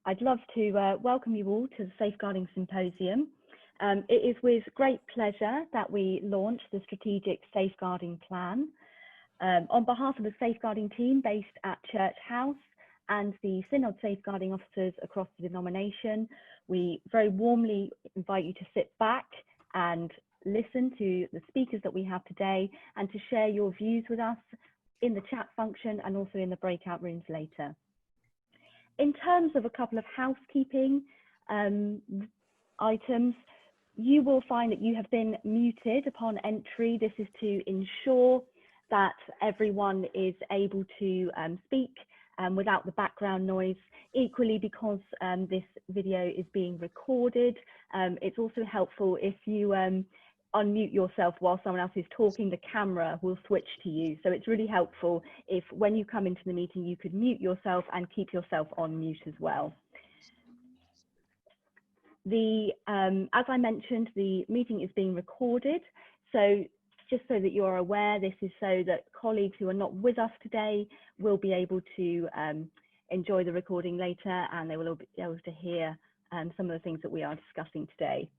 I'd love to welcome you all to the Safeguarding Symposium. It is with great pleasure that we launch the Strategic Safeguarding Plan. On behalf of the safeguarding team based at Church House and the Synod Safeguarding Officers across the denomination, we very warmly invite you to sit back and listen to the speakers that we have today and to share your views with us in the chat function and also in the breakout rooms later. In terms of a couple of housekeeping items, you will find that you have been muted upon entry. This is to ensure that everyone is able to speak without the background noise. Equally, because this video is being recorded, it's also helpful if you unmute yourself while someone else is talking. The camera will switch to you. So it's really helpful if when you come into the meeting, you could mute yourself and keep yourself on mute as well. As I mentioned, the meeting is being recorded. So just so that you're aware, this is so that colleagues who are not with us today will be able to enjoy the recording later, and they will be able to hear some of the things that we are discussing today.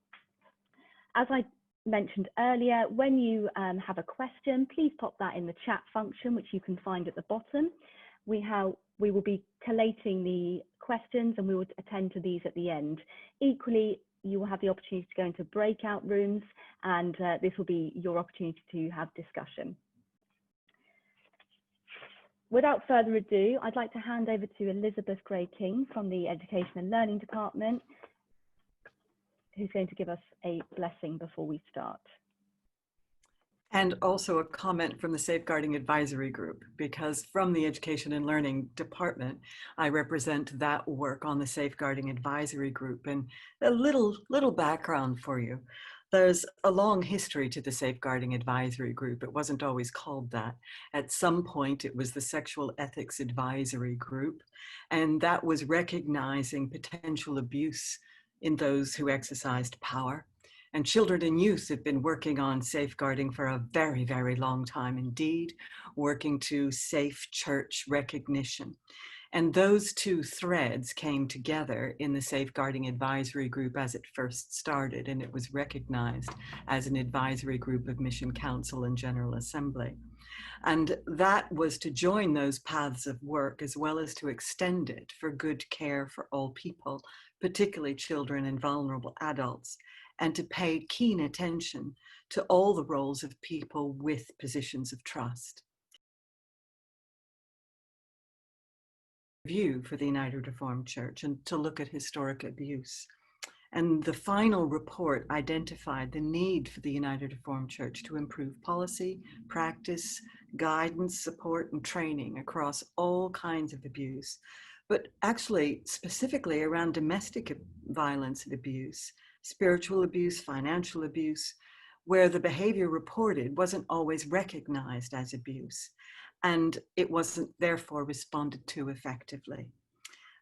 As I mentioned earlier, when you have a question, please pop that in the chat function, which you can find at the bottom. We will be collating the questions and we will attend to these at the end. Equally, you will have the opportunity to go into breakout rooms, and this will be your opportunity to have discussion. Without further ado, I'd like to hand over to Elizabeth Gray-King from the Education and Learning Department, who's going to give us a blessing before we start. And also a comment from the Safeguarding Advisory Group, because from the Education and Learning Department, I represent that work on the Safeguarding Advisory Group. And a little background for you. There's a long history to the Safeguarding Advisory Group. It wasn't always called that. At some point, it was the Sexual Ethics Advisory Group, and that was recognizing potential abuse in those who exercised power. And children and youth have been working on safeguarding for a very, very long time indeed, working to safe church recognition. And those two threads came together in the Safeguarding Advisory Group as it first started, and it was recognized as an advisory group of Mission Council and General Assembly. And that was to join those paths of work as well as to extend it for good care for all people, particularly children and vulnerable adults, and to pay keen attention to all the roles of people with positions of trust. Review for the United Reformed Church and to look at historic abuse. And the final report identified the need for the United Reformed Church to improve policy, practice, guidance, support, and training across all kinds of abuse, but actually specifically around domestic violence and abuse, spiritual abuse, financial abuse, where the behavior reported wasn't always recognized as abuse, and it wasn't therefore responded to effectively.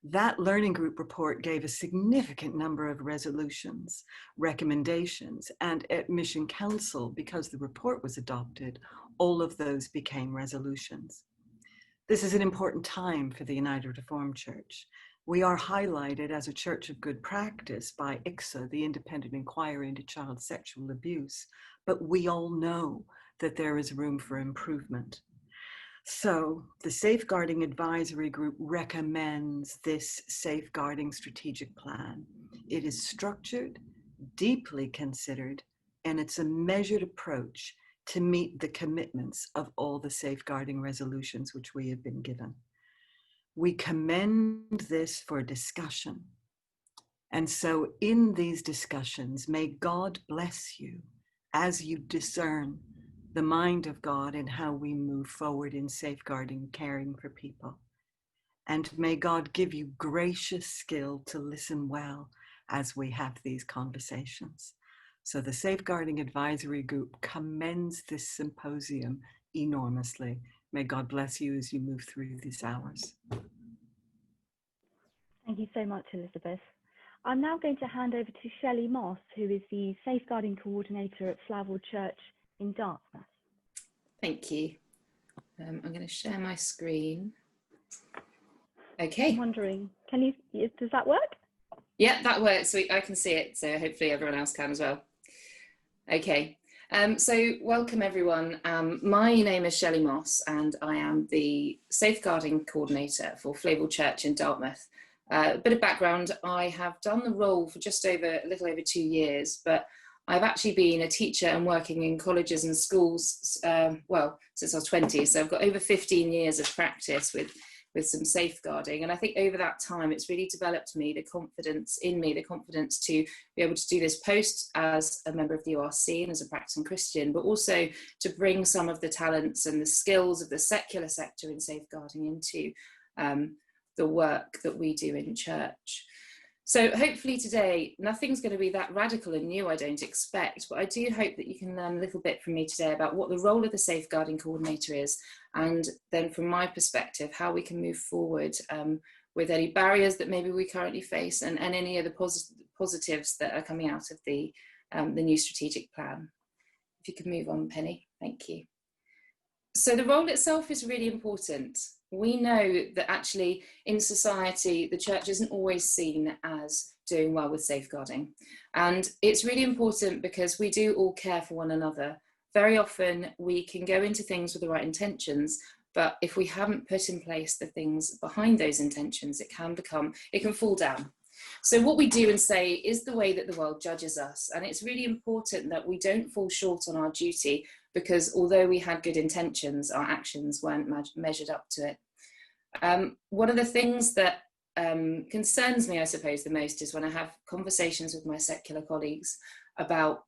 That learning group report gave a significant number of resolutions, recommendations, and at Mission Council, because the report was adopted, all of those became resolutions. This is an important time for the United Reformed Church. We are highlighted as a church of good practice by ICSA, the Independent Inquiry into Child Sexual Abuse, but we all know that there is room for improvement. So the Safeguarding Advisory Group recommends this safeguarding strategic plan. It is structured, deeply considered, and it's a measured approach to meet the commitments of all the safeguarding resolutions which we have been given. We commend this for discussion. And so in these discussions, may God bless you as you discern the mind of God in how we move forward in safeguarding, caring for people. And may God give you gracious skill to listen well as we have these conversations. So the Safeguarding Advisory Group commends this symposium enormously. May God bless you as you move through these hours. Thank you so much, Elizabeth. I'm now going to hand over to Shelley Moss, who is the Safeguarding Coordinator at Flavel Church in Dartmouth. Thank you. I'm going to share my screen. Okay. I'm wondering, does that work? Yeah, that works. I can see it, so hopefully everyone else can as well. Okay. So welcome everyone. My name is Shelley Moss and I am the Safeguarding Coordinator for Flavel Church in Dartmouth. A bit of background, I have done the role for just a little over 2 years, but I've actually been a teacher and working in colleges and schools, well, since I was 20, so I've got over 15 years of practice with some safeguarding. And I think over that time, it's really developed the confidence to be able to do this post as a member of the URC and as a practicing Christian, but also to bring some of the talents and the skills of the secular sector in safeguarding into the work that we do in church. So hopefully today, nothing's going to be that radical and new, I don't expect, but I do hope that you can learn a little bit from me today about what the role of the safeguarding coordinator is, and then from my perspective, how we can move forward with any barriers that maybe we currently face and any other positives that are coming out of the new strategic plan. If you could move on, Penny, thank you. So the role itself is really important. We know that actually in society, the church isn't always seen as doing well with safeguarding. And it's really important because we do all care for one another. Very often we can go into things with the right intentions, but if we haven't put in place the things behind those intentions, it can fall down. So what we do and say is the way that the world judges us. And it's really important that we don't fall short on our duty, because although we had good intentions, our actions weren't measured up to it. One of the things that concerns me, I suppose, the most is when I have conversations with my secular colleagues about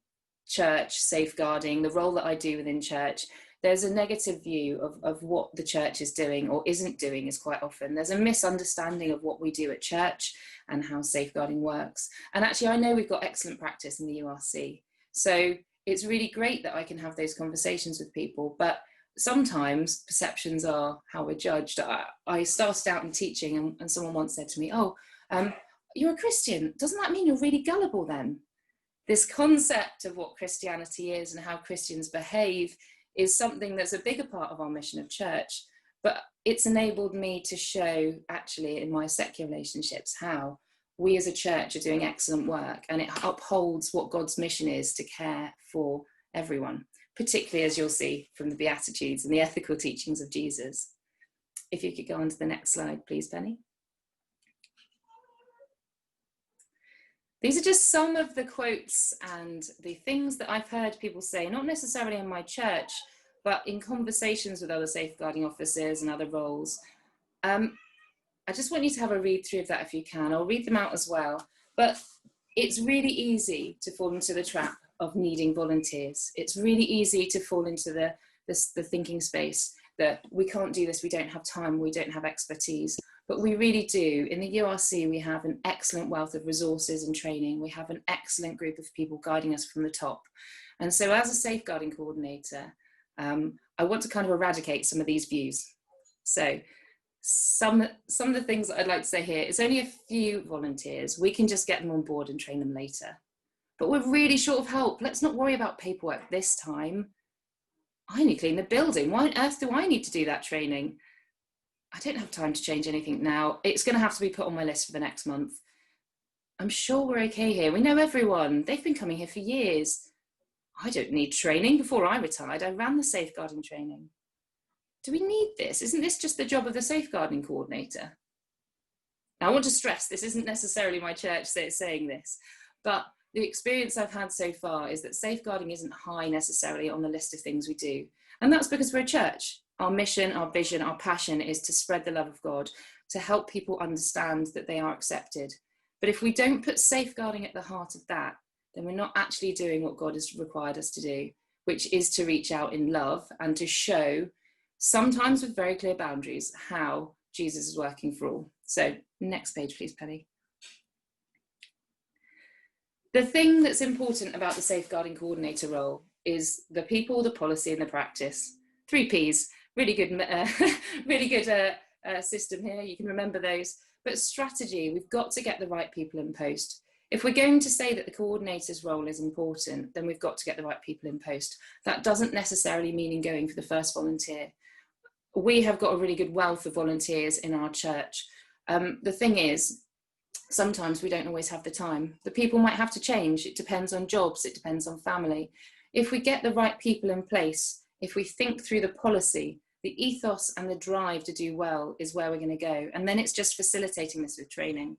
church safeguarding, the role that I do within church. There's a negative view of what the church is doing or isn't doing is quite often. There's a misunderstanding of what we do at church and how safeguarding works. And actually, I know we've got excellent practice in the URC. So it's really great that I can have those conversations with people, but sometimes perceptions are how we're judged. I started out in teaching and someone once said to me, you're a Christian, doesn't that mean you're really gullible then? This concept of what Christianity is and how Christians behave is something that's a bigger part of our mission of church, but it's enabled me to show actually in my secular relationships how we as a church are doing excellent work, and it upholds what God's mission is to care for everyone, particularly as you'll see from the Beatitudes and the ethical teachings of Jesus. If you could go on to the next slide, please, Penny. These are just some of the quotes and the things that I've heard people say, not necessarily in my church, but in conversations with other safeguarding officers and other roles. I just want you to have a read through of that if you can. I'll read them out as well. But it's really easy to fall into the trap of needing volunteers. It's really easy to fall into the thinking space that we can't do this, we don't have time, we don't have expertise. But we really do. In the URC, we have an excellent wealth of resources and training. We have an excellent group of people guiding us from the top. And so as a safeguarding coordinator, I want to kind of eradicate some of these views. So some of the things that I'd like to say here, it's only a few volunteers. We can just get them on board and train them later. But we're really short of help. Let's not worry about paperwork this time. I need to clean the building. Why on earth do I need to do that training? I don't have time to change anything now. It's going to have to be put on my list for the next month. I'm sure we're okay here. We know everyone. They've been coming here for years. I don't need training. Before I retired, I ran the safeguarding training. Do we need this? Isn't this just the job of the safeguarding coordinator? Now, I want to stress this isn't necessarily my church saying this, but the experience I've had so far is that safeguarding isn't high necessarily on the list of things we do. And that's because we're a church. Our mission, our vision, our passion is to spread the love of God, to help people understand that they are accepted. But if we don't put safeguarding at the heart of that, then we're not actually doing what God has required us to do, which is to reach out in love and to show, sometimes with very clear boundaries, how Jesus is working for all. So next page, please, Penny. The thing that's important about the safeguarding coordinator role is the people, the policy, and the practice. 3 Ps. Really good, system here. You can remember those. But strategy, we've got to get the right people in post. If we're going to say that the coordinator's role is important, then we've got to get the right people in post. That doesn't necessarily mean in going for the first volunteer. We have got a really good wealth of volunteers in our church. The thing is, sometimes we don't always have the time. The people might have to change. It depends on jobs, it depends on family. If we get the right people in place, if we think through the policy, the ethos and the drive to do well is where we're going to go. And then it's just facilitating this with training.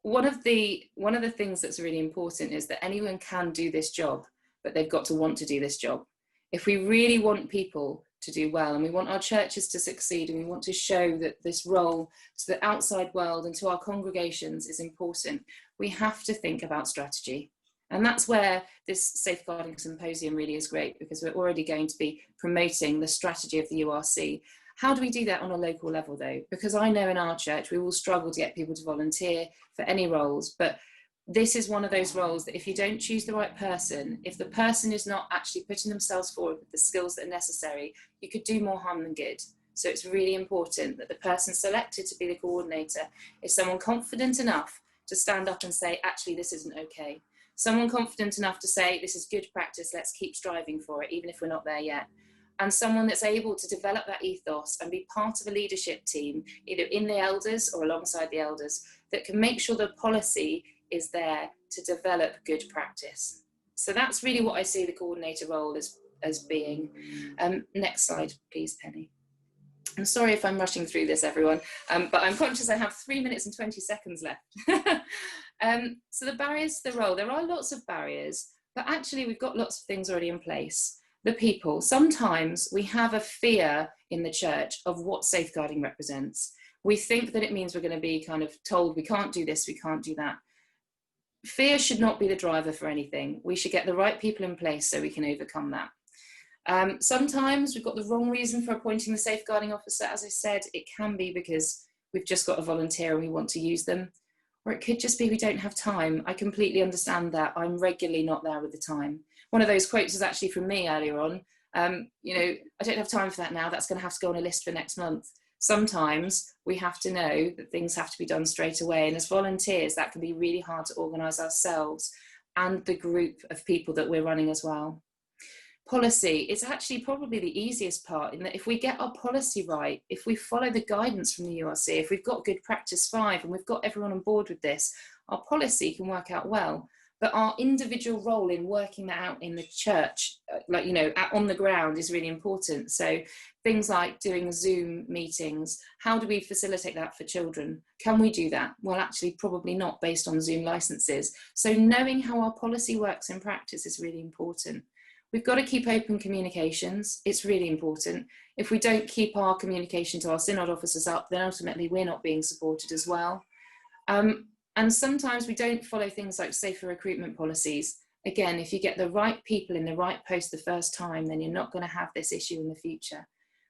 One of the things that's really important is that anyone can do this job, but they've got to want to do this job. If we really want people to do well, and we want our churches to succeed, and we want to show that this role to the outside world and to our congregations is important, we have to think about strategy. And that's where this Safeguarding Symposium really is great, because we're already going to be promoting the strategy of the URC. How do we do that on a local level though? Because I know in our church we will struggle to get people to volunteer for any roles, but this is one of those roles that if you don't choose the right person, if the person is not actually putting themselves forward with the skills that are necessary, you could do more harm than good. So it's really important that the person selected to be the coordinator is someone confident enough to stand up and say, actually, this isn't okay. Someone confident enough to say, this is good practice, let's keep striving for it, even if we're not there yet. And someone that's able to develop that ethos and be part of a leadership team, either in the elders or alongside the elders, that can make sure the policy is there to develop good practice. So that's really what I see the coordinator role as being. Next slide, please, Penny. I'm sorry if I'm rushing through this, everyone, but I'm conscious I have 3 minutes and 20 seconds left. So the barriers to the role, there are lots of barriers, but actually we've got lots of things already in place. The people, sometimes we have a fear in the church of what safeguarding represents. We think that it means we're going to be kind of told we can't do this, we can't do that. Fear should not be the driver for anything. We should get the right people in place so we can overcome that. Sometimes we've got the wrong reason for appointing the safeguarding officer. As I said, it can be because we've just got a volunteer and we want to use them. Or it could just be we don't have time. I completely understand that. I'm regularly not there with the time. One of those quotes was actually from me earlier on. You know, I don't have time for that now. That's going to have to go on a list for next month. Sometimes we have to know that things have to be done straight away. And as volunteers, that can be really hard to organise ourselves and the group of people that we're running as well. Policy is actually probably the easiest part, in that if we get our policy right, if we follow the guidance from the URC, if we've got good practice 5 and we've got everyone on board with this, our policy can work out well. But our individual role in working that out in the church, like, you know, on the ground is really important. So things like doing Zoom meetings, how do we facilitate that for children? Can we do that? Well, actually, probably not, based on Zoom licenses. So knowing how our policy works in practice is really important. We've got to keep open communications. It's really important. If we don't keep our communication to our synod officers up, then ultimately we're not being supported as well. And sometimes we don't follow things like safer recruitment policies. Again, if you get the right people in the right post the first time, then you're not going to have this issue in the future.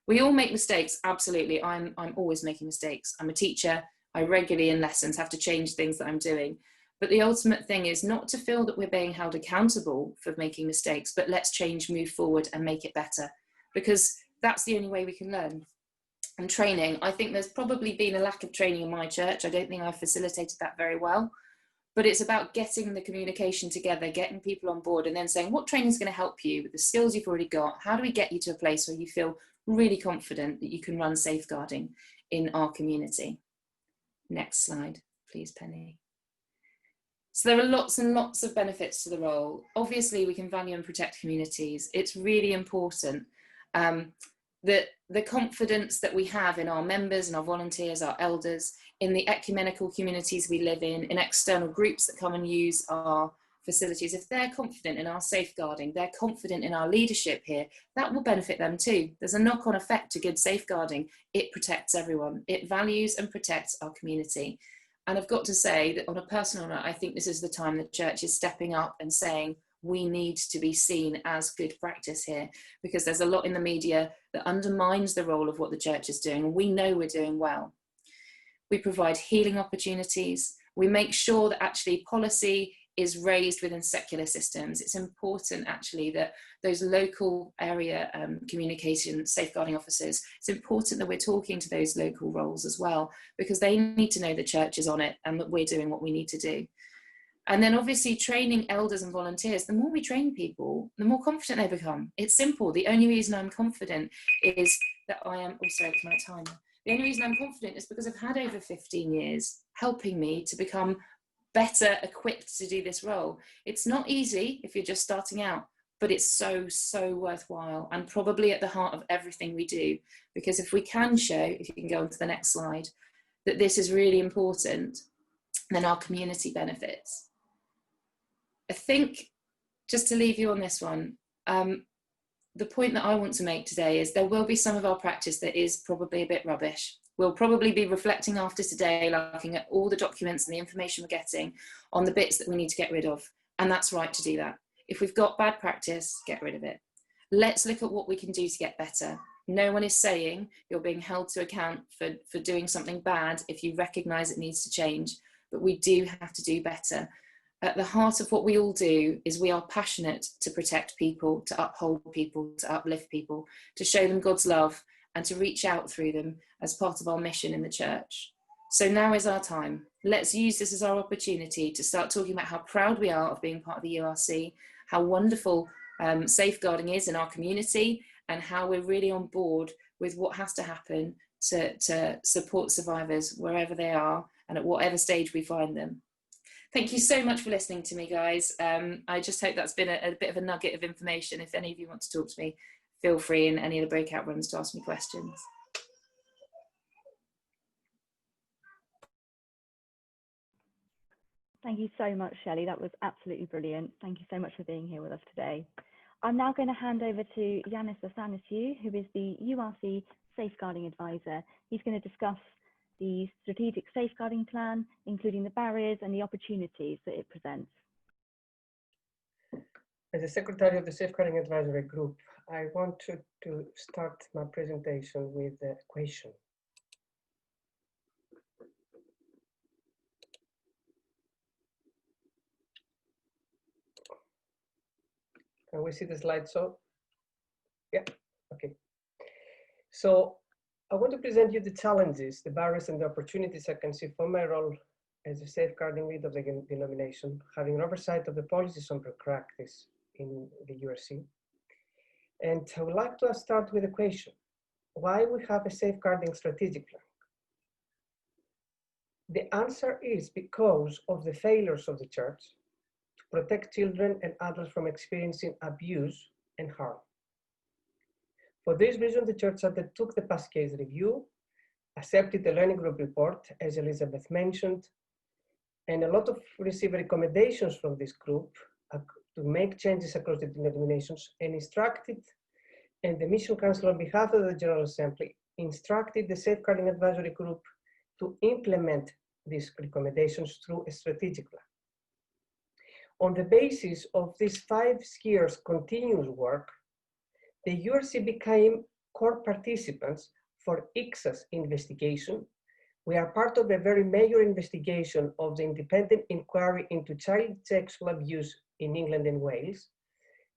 We all make mistakes, absolutely. I'm always making mistakes. I'm a teacher. I regularly in lessons have to change things that I'm doing. But the ultimate thing is not to feel that we're being held accountable for making mistakes, but let's change, move forward and make it better, because that's the only way we can learn. And training, I think there's probably been a lack of training in my church. I don't think I've facilitated that very well, but it's about getting the communication together, getting people on board and then saying, what training is going to help you with the skills you've already got? How do we get you to a place where you feel really confident that you can run safeguarding in our community? Next slide, please, Penny. So there are lots and lots of benefits to the role. Obviously, we can value and protect communities. It's really important that the confidence that we have in our members and our volunteers, our elders, in the ecumenical communities we live in external groups that come and use our facilities, if they're confident in our safeguarding, they're confident in our leadership here, that will benefit them too. There's a knock-on effect to good safeguarding. It protects everyone. It values and protects our community. And I've got to say that on a personal note, I think this is the time the church is stepping up and saying, we need to be seen as good practice here, because there's a lot in the media that undermines the role of what the church is doing. We know we're doing well. We provide healing opportunities. We make sure that actually policy is raised within secular systems. It's important actually that those local area communication safeguarding officers, it's important that we're talking to those local roles as well, because they need to know the church is on it and that we're doing what we need to do. And then obviously training elders and volunteers, the more we train people, the more confident they become. It's simple. The only reason I'm confident is that I am, oh sorry, it's my timer. The only reason I'm confident is because I've had over 15 years helping me to become better equipped to do this role. It's not easy if you're just starting out, but it's so, so worthwhile and probably at the heart of everything we do. Because if we can show, if you can go on to the next slide, that this is really important, then our community benefits. I think, just to leave you on this one, the point that I want to make today is there will be some of our practice that is probably a bit rubbish. We'll probably be reflecting after today, looking at all the documents and the information we're getting on the bits that we need to get rid of. And that's right to do that. If we've got bad practice, get rid of it. Let's look at what we can do to get better. No one is saying you're being held to account for doing something bad if you recognise it needs to change, but we do have to do better. At the heart of what we all do is we are passionate to protect people, to uphold people, to uplift people, to show them God's love and to reach out through them as part of our mission in the church. So now is our time. Let's use this as our opportunity to start talking about how proud we are of being part of the URC, how wonderful safeguarding is in our community, and how we're really on board with what has to happen to support survivors wherever they are and at whatever stage we find them. Thank you so much for listening to me, guys. I just hope that's been a bit of a nugget of information. If any of you want to talk to me, feel free in any of the breakout rooms to ask me questions. Thank you so much, Shelley. That was absolutely brilliant. Thank you so much for being here with us today. I'm now going to hand over to Yanis Athanasiou, who is the URC Safeguarding Advisor. He's going to discuss the strategic safeguarding plan, including the barriers and the opportunities that it presents. As the Secretary of the Safeguarding Advisory Group, I want to start my presentation with a question. Can we see the slide? So, yeah, okay. So I want to present you the challenges, the barriers and the opportunities I can see for my role as a safeguarding lead of the denomination, having oversight of the policies on practice in the URC. And I would like to start with a question. Why we have a safeguarding strategic plan? The answer is because of the failures of the church to protect children and adults from experiencing abuse and harm. For this reason, the church undertook the past case review, accepted the learning group report, as Elizabeth mentioned, and a lot of received recommendations from this group to make changes across the denominations and instructed, and the Mission Council on behalf of the General Assembly instructed the Safeguarding Advisory Group to implement these recommendations through a strategic plan. On the basis of these 5 years continuous work, the URC became core participants for ICSA's investigation. We are part of a very major investigation of the independent inquiry into child sexual abuse in England and Wales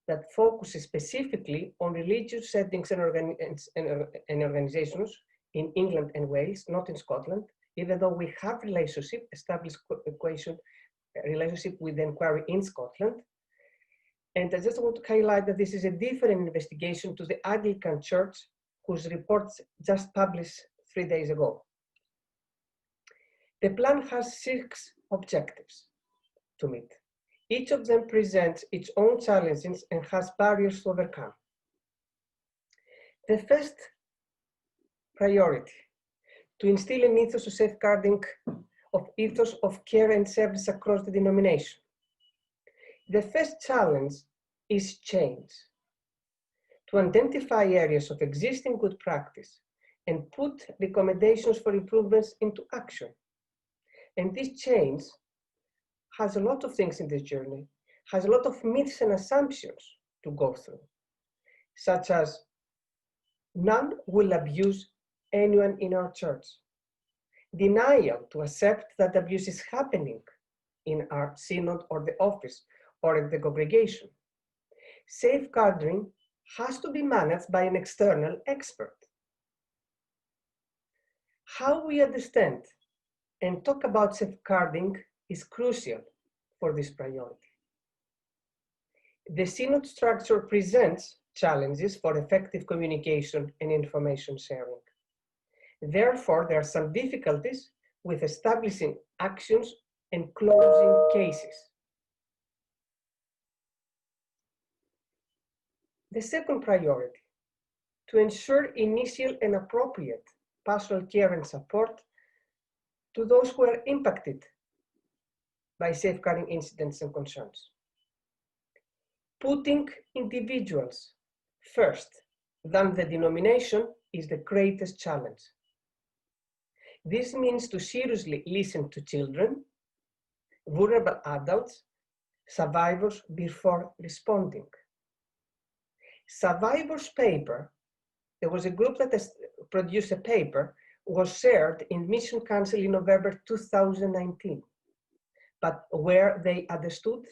that focuses specifically on religious settings and organizations in England and Wales, not in Scotland, even though we have established relationship with the inquiry in Scotland. And I just want to highlight that this is a different investigation to the Anglican Church, whose reports just published 3 days ago. The plan has 6 objectives to meet. Each of them presents its own challenges and has barriers to overcome. The first priority, to instill an ethos of safeguarding, ethos of care and service across the denomination. The first challenge is change, to identify areas of existing good practice and put recommendations for improvements into action. And this change has a lot of things in this journey, has a lot of myths and assumptions to go through, such as none will abuse anyone in our church, denial to accept that abuse is happening in our synod or the office or in the congregation. Safeguarding has to be managed by an external expert. How we understand and talk about safeguarding is crucial for this priority. The synod structure presents challenges for effective communication and information sharing. Therefore, there are some difficulties with establishing actions and closing cases. The second priority, to ensure initial and appropriate pastoral care and support to those who are impacted by safeguarding incidents and concerns. Putting individuals first than the denomination is the greatest challenge. This means to seriously listen to children, vulnerable adults, survivors before responding. Survivors paper, there was a group that has produced a paper, was shared in Mission Council in November 2019. But where they understood,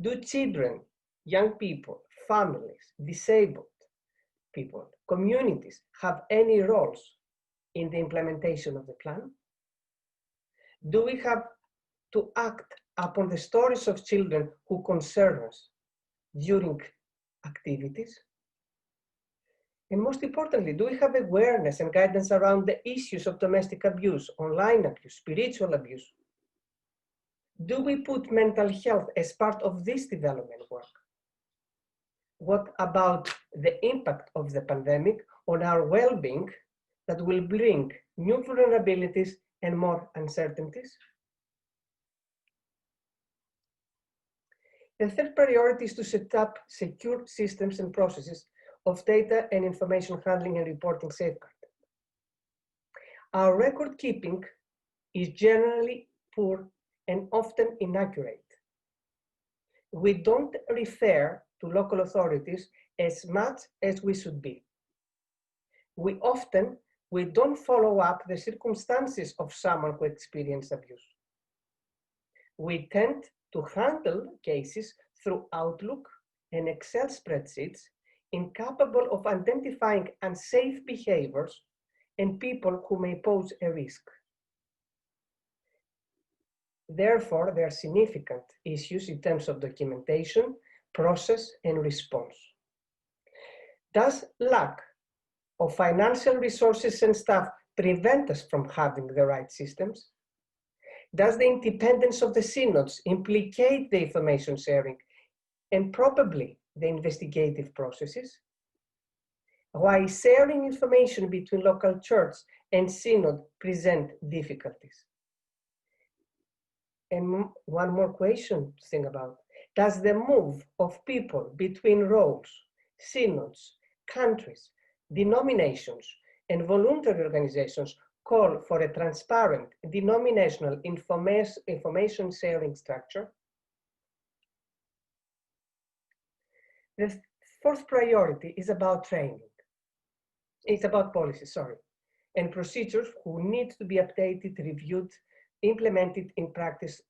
do children, young people, families, disabled people, communities have any roles in the implementation of the plan? Do we have to act upon the stories of children who concern us during activities? And most importantly, do we have awareness and guidance around the issues of domestic abuse, online abuse, spiritual abuse? Do we put mental health as part of this development work? What about the impact of the pandemic on our well-being that will bring new vulnerabilities and more uncertainties? The third priority is to set up secure systems and processes of data and information handling and reporting safeguard. Our record keeping is generally poor and often inaccurate. We don't refer to local authorities as much as we should be. We don't follow up the circumstances of someone who experienced abuse. We tend to handle cases through Outlook and Excel spreadsheets, incapable of identifying unsafe behaviors and people who may pose a risk. Therefore, there are significant issues in terms of documentation, process, and response. Does lack of financial resources and staff prevent us from having the right systems? Does the independence of the synods implicate the information sharing and probably the investigative processes? Why sharing information between local church and synod present difficulties? And one more question to think about. Does the move of people between roles, synods, countries, denominations, and voluntary organizations call for a transparent denominational information sharing structure? The fourth priority is about training. It's about policy, and procedures who need to be updated, reviewed, implemented in practice.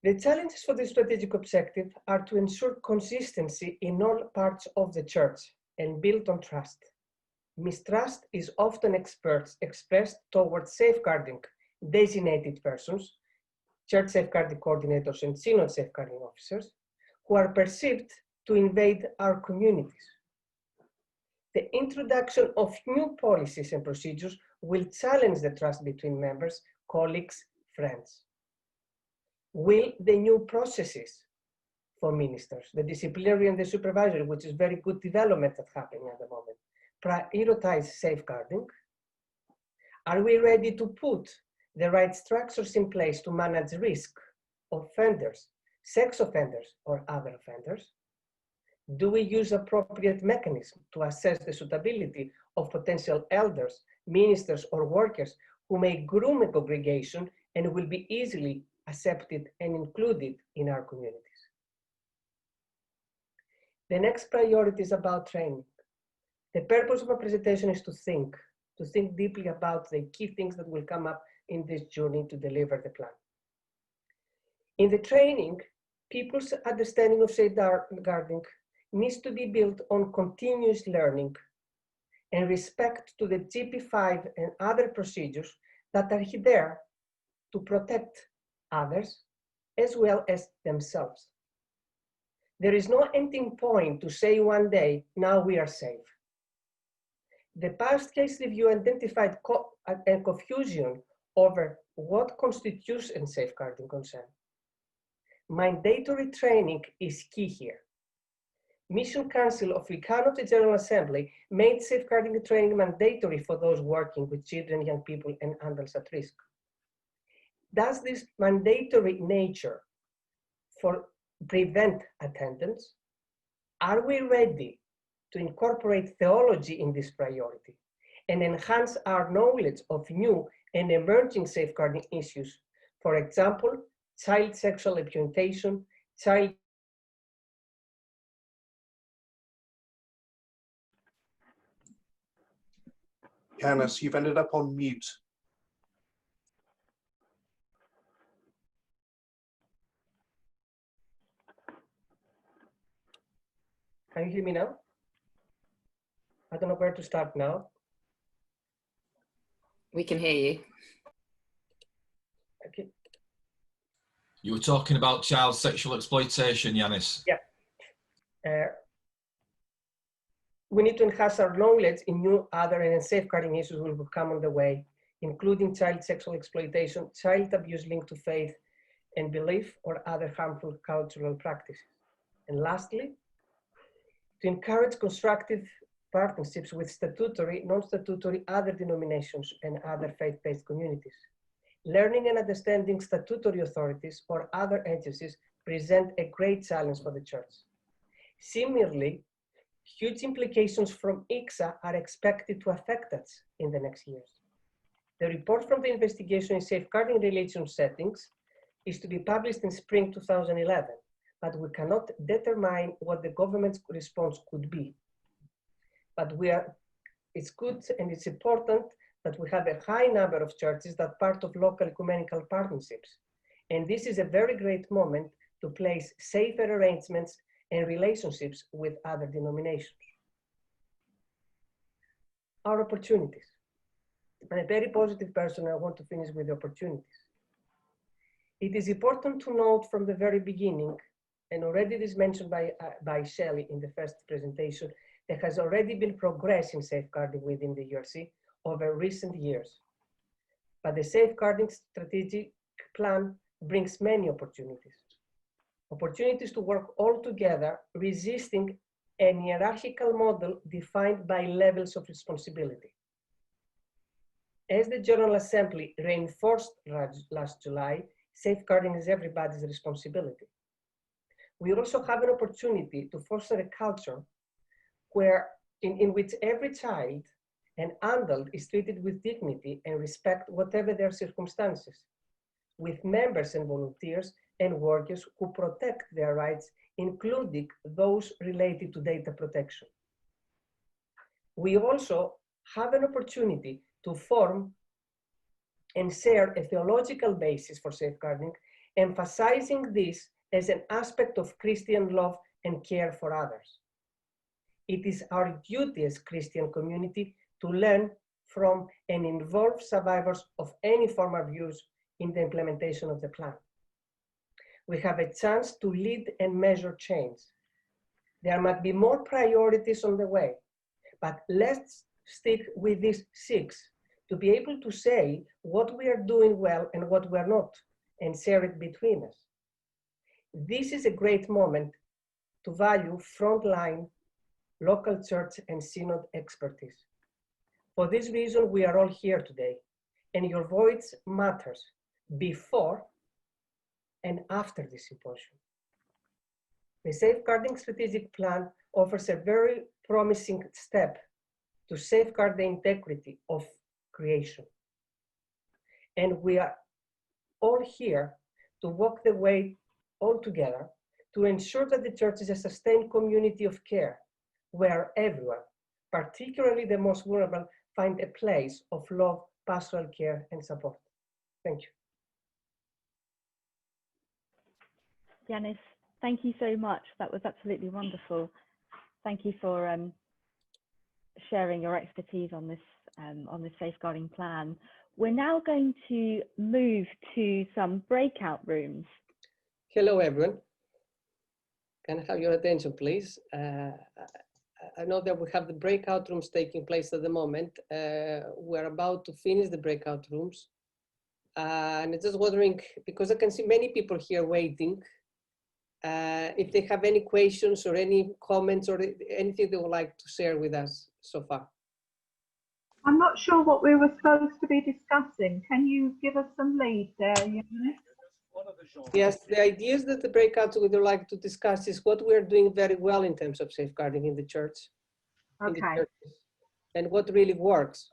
The challenges for this strategic objective are to ensure consistency in all parts of the church and build on trust. Mistrust is often expressed towards safeguarding designated persons, church safeguarding coordinators and synod safeguarding officers, who are perceived to invade our communities. The introduction of new policies and procedures will challenge the trust between members, colleagues, friends. Will the new processes for ministers, the disciplinary and the supervisory, which is very good development that's happening at the moment, prioritize safeguarding? Are we ready to put the right structures in place to manage risk of offenders, sex offenders or other offenders? Do we use appropriate mechanisms to assess the suitability of potential elders, ministers or workers who may groom a congregation and will be easily accepted and included in our communities? The next priority is about training. The purpose of my presentation is to think deeply about the key things that will come up in this journey to deliver the plan. In the training, people's understanding of safeguarding needs to be built on continuous learning and respect to the GP5 and other procedures that are there to protect others as well as themselves. There is no ending point to say one day, now we are safe. The past case review identified a confusion over what constitutes a safeguarding concern. Mandatory training is key here. Mission Council of the General Assembly made safeguarding training mandatory for those working with children, young people, and adults at risk. Does this mandatory nature prevent attendance? Are we ready to incorporate theology in this priority and enhance our knowledge of new and emerging safeguarding issues? For example, child sexual exploitation, child. Yanis, you've ended up on mute. Can you hear me now? I don't know where to start now. We can hear you. Okay. You were talking about child sexual exploitation, Yanis. Yeah. We need to enhance our knowledge in new, other, and safeguarding issues will come on the way, including child sexual exploitation, child abuse linked to faith and belief, or other harmful cultural practices. And lastly, to encourage constructive partnerships with statutory, non-statutory, other denominations and other faith-based communities. Learning and understanding statutory authorities or other agencies present a great challenge for the Church. Similarly, huge implications from ICSA are expected to affect us in the next years. The report from the investigation in safeguarding religion settings is to be published in spring 2011, but we cannot determine what the government's response could be. But it's good and it's important that we have a high number of churches that are part of local ecumenical partnerships. And this is a very great moment to place safer arrangements and relationships with other denominations. Our opportunities. I'm a very positive person, and I want to finish with the opportunities. It is important to note from the very beginning, and already it is mentioned by Shelley in the first presentation, there has already been progress in safeguarding within the URC over recent years. But the safeguarding strategic plan brings many opportunities. Opportunities to work all together, resisting an hierarchical model defined by levels of responsibility. As the General Assembly reinforced last July, safeguarding is everybody's responsibility. We also have an opportunity to foster a culture in which every child and adult is treated with dignity and respect, whatever their circumstances, with members and volunteers and workers who protect their rights, including those related to data protection. We also have an opportunity to form and share a theological basis for safeguarding, emphasizing this as an aspect of Christian love and care for others. It is our duty as Christian community to learn from and involve survivors of any form of abuse in the implementation of the plan. We have a chance to lead and measure change. There might be more priorities on the way, but let's stick with these 6 to be able to say what we are doing well and what we're not, and share it between us. This is a great moment to value frontline local church and synod expertise. For this reason, we are all here today, and your voice matters before and after the symposium. The Safeguarding Strategic Plan offers a very promising step to safeguard the integrity of creation. And we are all here to walk the way all together to ensure that the church is a sustained community of care where everyone, particularly the most vulnerable, find a place of love, pastoral care, and support. Thank you. Yanis, thank you so much. That was absolutely wonderful. Thank you for sharing your expertise on this safeguarding plan. We're now going to move to some breakout rooms. Hello, everyone. Can I have your attention, please? I know that we have the breakout rooms taking place at the moment. We're about to finish the breakout rooms. And I'm just wondering, because I can see many people here waiting, if they have any questions or any comments or anything they would like to share with us so far. I'm not sure what we were supposed to be discussing. Can you give us some lead there, Eunice? Yes, the ideas that the breakout we would like to discuss is what we're doing very well in terms of safeguarding in the church, Okay. and what really works,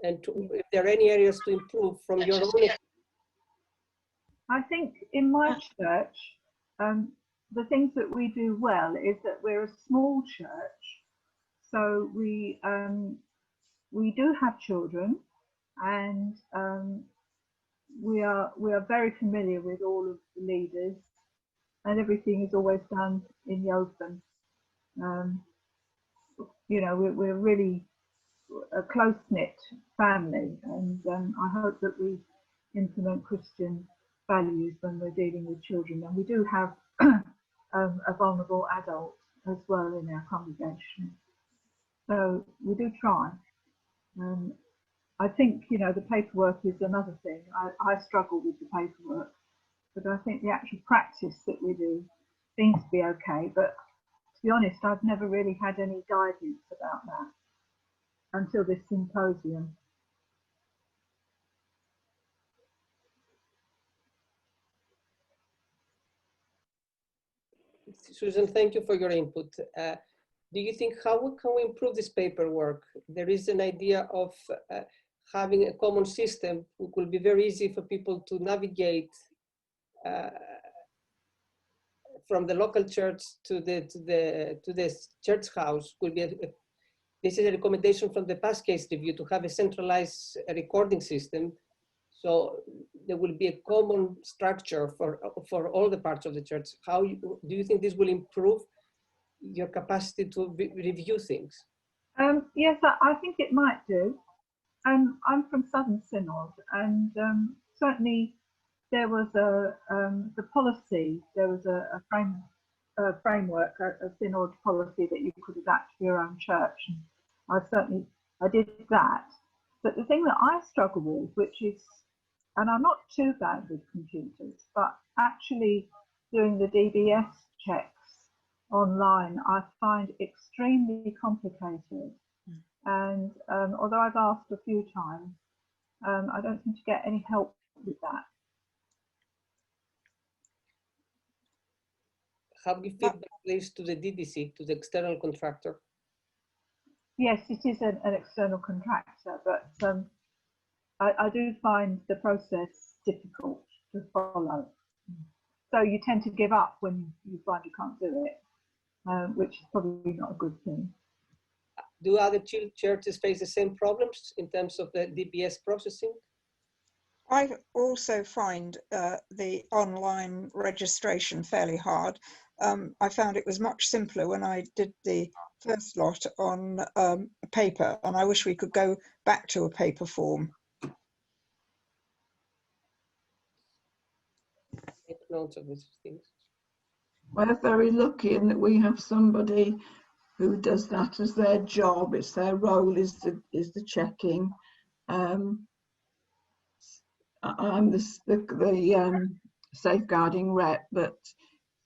and if there are any areas to improve from your own. I think in my church, the things that we do well is that we're a small church, so we do have children, and we are very familiar with all of the leaders, and everything is always done in the open. You know, we're really a close-knit family, and I hope that we implement Christian values when we're dealing with children. And we do have a vulnerable adult as well in our congregation, so we do try. I think, you know, the paperwork is another thing. I struggle with the paperwork, but I think the actual practice that we do seems to be okay. But to be honest, I've never really had any guidance about that until this symposium. Susan, thank you for your input. Do you think, how can we improve this paperwork? There is an idea of having a common system, which will be very easy for people to navigate from the local church to the church house. Could be this is a recommendation from the past case review to have a centralized recording system. So there will be a common structure for all the parts of the church. How do you think this will improve your capacity to review things? Yes, I think it might do. I'm from Southern Synod, and certainly there was the policy. There was a framework, a synod policy that you could adapt to your own church. And I did that. But the thing that I struggle with, which is, and I'm not too bad with computers, but actually doing the DBS checks online, I find extremely complicated. And although I've asked a few times, I don't seem to get any help with that. Have you feedback this to the DDC, to the external contractor? Yes, it is an external contractor, but I do find the process difficult to follow. So you tend to give up when you find you can't do it, which is probably not a good thing. Do other churches face the same problems in terms of the DBS processing? I also find the online registration fairly hard. I found it was much simpler when I did the first lot on paper, and I wish we could go back to a paper form. Take notes of these things. We're very lucky in that we have somebody who does that as their job. It's their role is the checking. I'm the safeguarding rep, but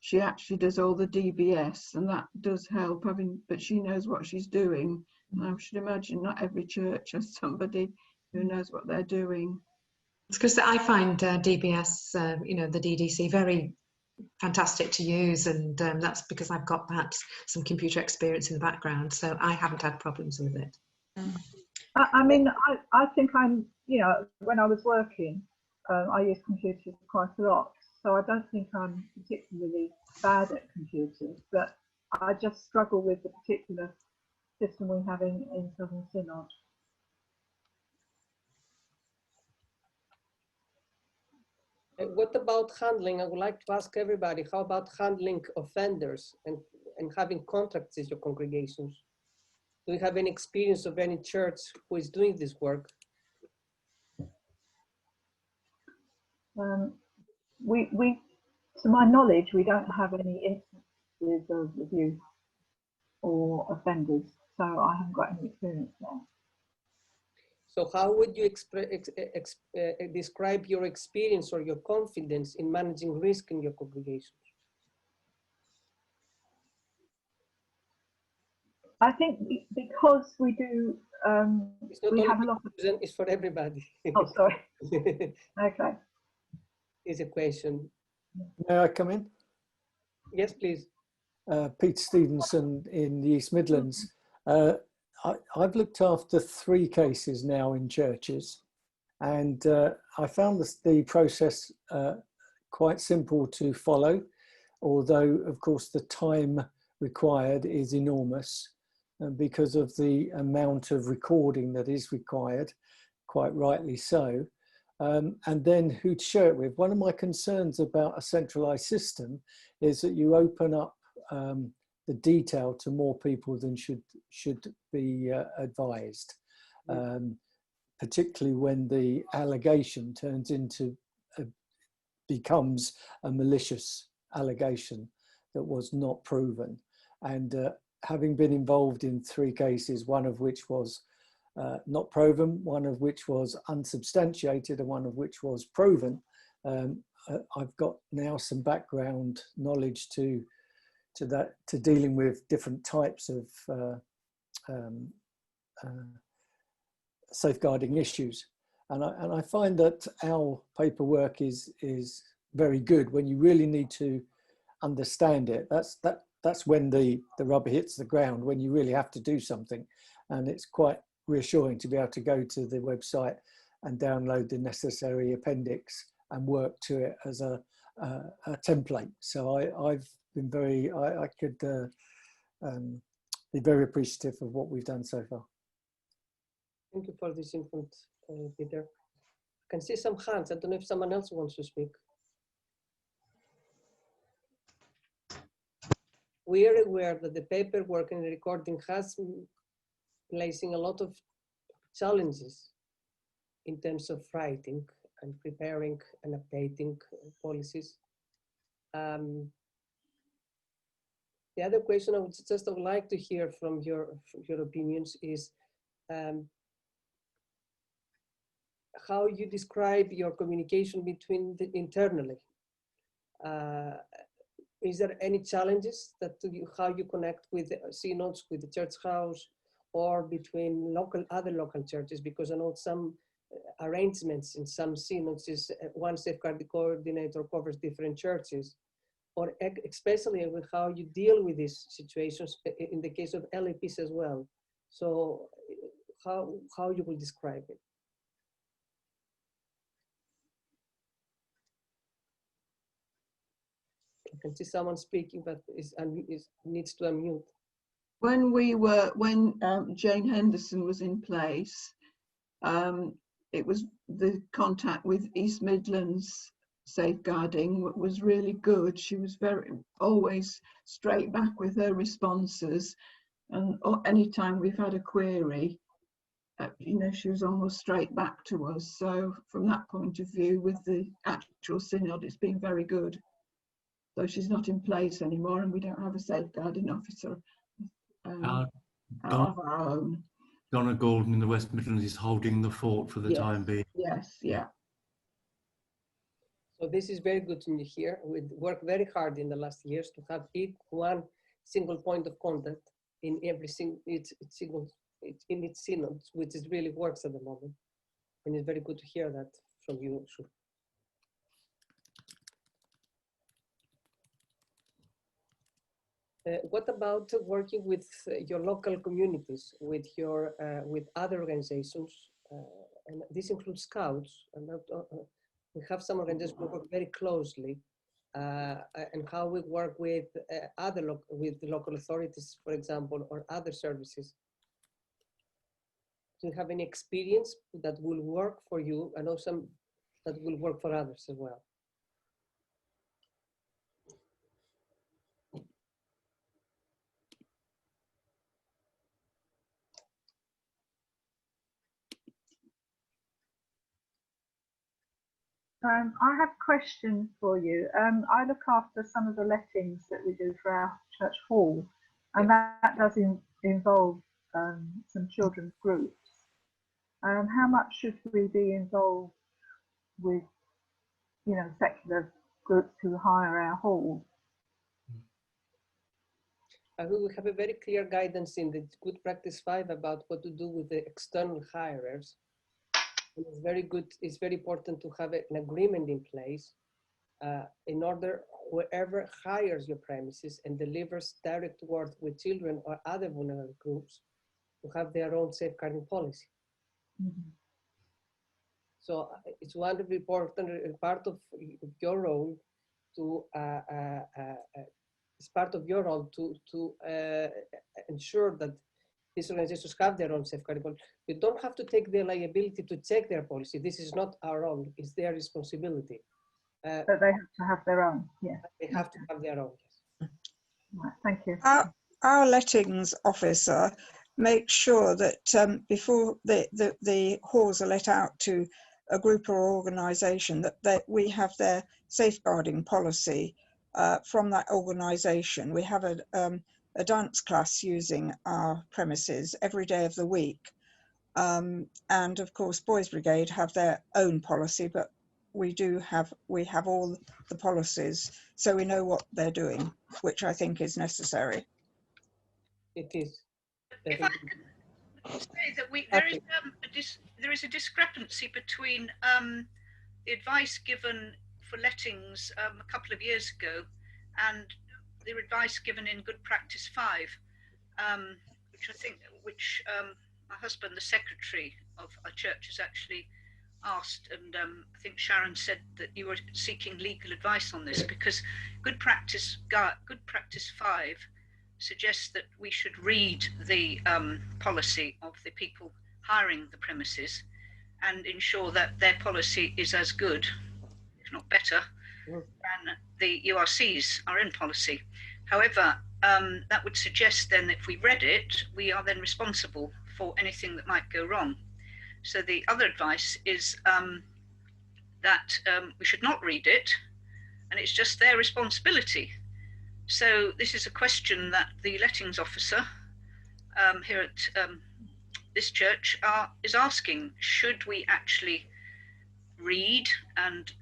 she actually does all the DBS, and that does help. But she knows what she's doing. And I should imagine not every church has somebody who knows what they're doing. It's because I find DBS, you know, the DDC, very fantastic to use, and that's because I've got perhaps some computer experience in the background, so I haven't had problems with it. I mean, I think I'm, you know, when I was working, I used computers quite a lot, so I don't think I'm particularly bad at computers, but I just struggle with the particular system we have in Southern Synod. What about handling? I would like to ask everybody, how about handling offenders and having contracts with your congregations? Do you have any experience of any church who is doing this work? To my knowledge, we don't have any instances of abuse. or offenders. So I haven't got any experience there. So how would you describe your experience or your confidence in managing risk in your congregation? I think because we do, it's not we only have a lot of. It's for everybody. Oh, sorry. Okay. Is a question. May I come in? Yes, please. Pete Stevenson in the East Midlands. I've looked after 3 cases now in churches, and I found the process quite simple to follow, although of course the time required is enormous, and because of the amount of recording that is required, quite rightly so. And then who to share it with. One of my concerns about a centralized system is that you open up the detail to more people than should be advised, particularly when the allegation turns into becomes a malicious allegation that was not proven. And having been involved in 3 cases, one of which was not proven, one of which was unsubstantiated, and one of which was proven, I've got now some background knowledge to dealing with different types of safeguarding issues, and I find that our paperwork is very good when you really need to understand it. That's when the rubber hits the ground, when you really have to do something, and it's quite reassuring to be able to go to the website and download the necessary appendix and work to it as a template. So I've been I could be very appreciative of what we've done so far. Thank you for this input, Peter. I can see some hands. I don't know if someone else wants to speak. We are aware that the paperwork and the recording has placing a lot of challenges in terms of writing and preparing and updating policies. The other question I would like to hear from your opinions is how you describe your communication between internally. Is there any challenges how you connect with the synods, with the church house, or between other local churches? Because I know some arrangements in some synods is one safeguarding coordinator covers different churches, or especially with how you deal with these situations in the case of LAPs as well. So how you will describe it? I can see someone speaking, but needs to unmute. When Jane Henderson was in place, it was the contact with East Midlands Safeguarding was really good. She was always straight back with her responses, and anytime we've had a query, she was almost straight back to us. So from that point of view, with the actual synod, it's been very good. So she's not in place anymore, and we don't have a safeguarding officer of our own. Donna Gordon in the West Midlands is holding the fort for the time being. Yes, yeah. So this is very good to hear. We worked very hard in the last years to have one single point of contact in every its synod, which is really works at the moment. And it's very good to hear that from you also. What about working with your local communities, with other organizations, and this includes Scouts, and we have some organizations who work very closely, and how we work with with the local authorities, for example, or other services. Do you have any experience that will work for you? I know some that will work for others as well. I have a question for you. I look after some of the lettings that we do for our church hall, and that does involve some children's groups. How much should we be involved with, you know, secular groups who hire our halls? We have a very clear guidance in the Good Practice 5 about what to do with the external hirers. And it's very good, it's very important to have an agreement in place in order whoever hires your premises and delivers direct work with children or other vulnerable groups to have their own safeguarding policy. Mm-hmm. So it's one of the important part of your role to it's part of your role to ensure that these organizations have their own safeguarding policy. You don't have to take the liability to check their policy. This is not our role, it's their responsibility. But they have to have their own, yeah. They have to have their own, yes. Right, thank you. Our lettings officer makes sure that before the halls are let out to a group or organisation, that we have their safeguarding policy from that organisation. We have a dance class using our premises every day of the week. And of course, Boys Brigade have their own policy, but we have all the policies, so we know what they're doing, which I think is necessary. It is. If I could say that there is a discrepancy between the advice given for lettings a couple of years ago and the advice given in Good Practice 5, which my husband, the secretary of our church, has actually asked, and I think Sharon said that you were seeking legal advice on this, because Good Practice 5 suggests that we should read the policy of the people hiring the premises and ensure that their policy is as good, if not better, than the URC's, our own policy. However, that would suggest then that if we read it, we are then responsible for anything that might go wrong. So the other advice is that we should not read it, and it's just their responsibility. So this is a question that the lettings officer here at this church is asking: should we actually read and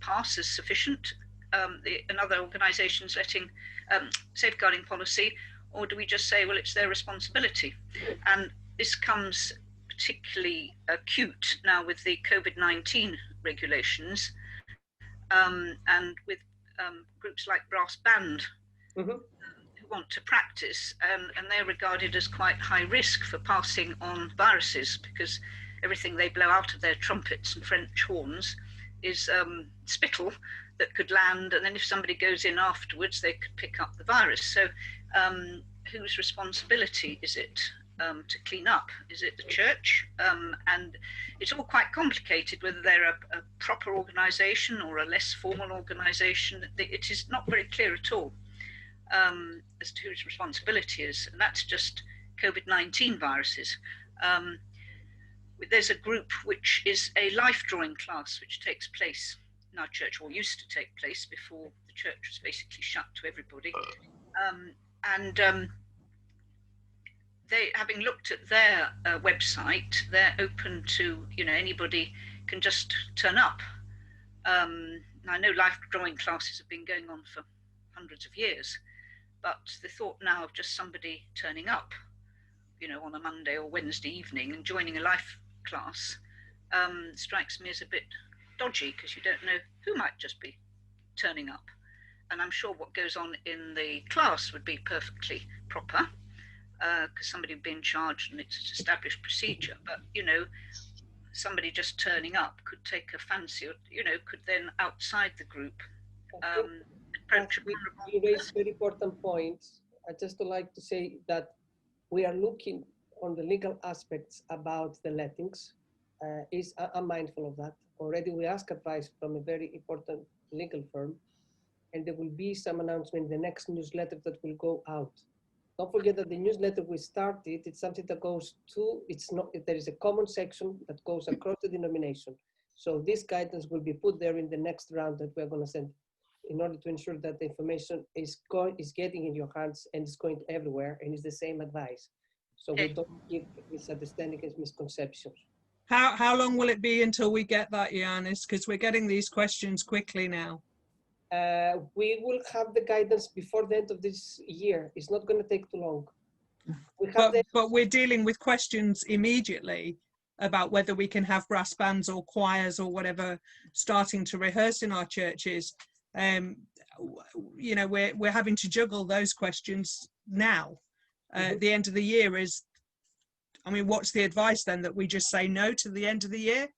pass as sufficient another organisation's letting safeguarding policy, or do we just say, well, it's their responsibility? And this comes particularly acute now with the COVID-19 regulations, and with groups like Brass Band, who want to practice, and they're regarded as quite high risk for passing on viruses, because everything they blow out of their trumpets and French horns is spittle that could land, and then if somebody goes in afterwards, they could pick up the virus. So whose responsibility is it to clean up? Is it the church? And it's all quite complicated, whether they're a proper organisation or a less formal organisation. It is not very clear at all as to whose responsibility is, and that's just COVID-19 viruses. There's a group which is a life drawing class which takes place in our church, or used to take place before the church was basically shut to everybody. They, having looked at their website, they're open to, anybody can just turn up. I know life drawing classes have been going on for hundreds of years, but the thought now of just somebody turning up, on a Monday or Wednesday evening and joining a life class strikes me as a bit dodgy, because you don't know who might just be turning up. And I'm sure what goes on in the class would be perfectly proper, because somebody would be in charge and it's an established procedure. But, somebody just turning up could take a fancy, or, could then outside the group approach. You raise very important points. I just would like to say that we are looking on the legal aspects about the lettings. I'm mindful of that. Already we ask advice from a very important legal firm, and there will be some announcement in the next newsletter that will go out. Don't forget that the newsletter we started, it's something that goes to, there is a common section that goes across the denomination. So this guidance will be put there in the next round that we're going to send. in order to ensure that the information is getting in your hands and is going everywhere and is the same advice. So we don't give misunderstandings and misconceptions. How long will it be until we get that, Yanis? Because we're getting these questions quickly now. We will have the guidance before the end of this year. It's not going to take too long. But we're dealing with questions immediately about whether we can have brass bands or choirs or whatever starting to rehearse in our churches. You know, we're having to juggle those questions now. The end of the year is, I mean, what's the advice then? That we just say no to the end of the year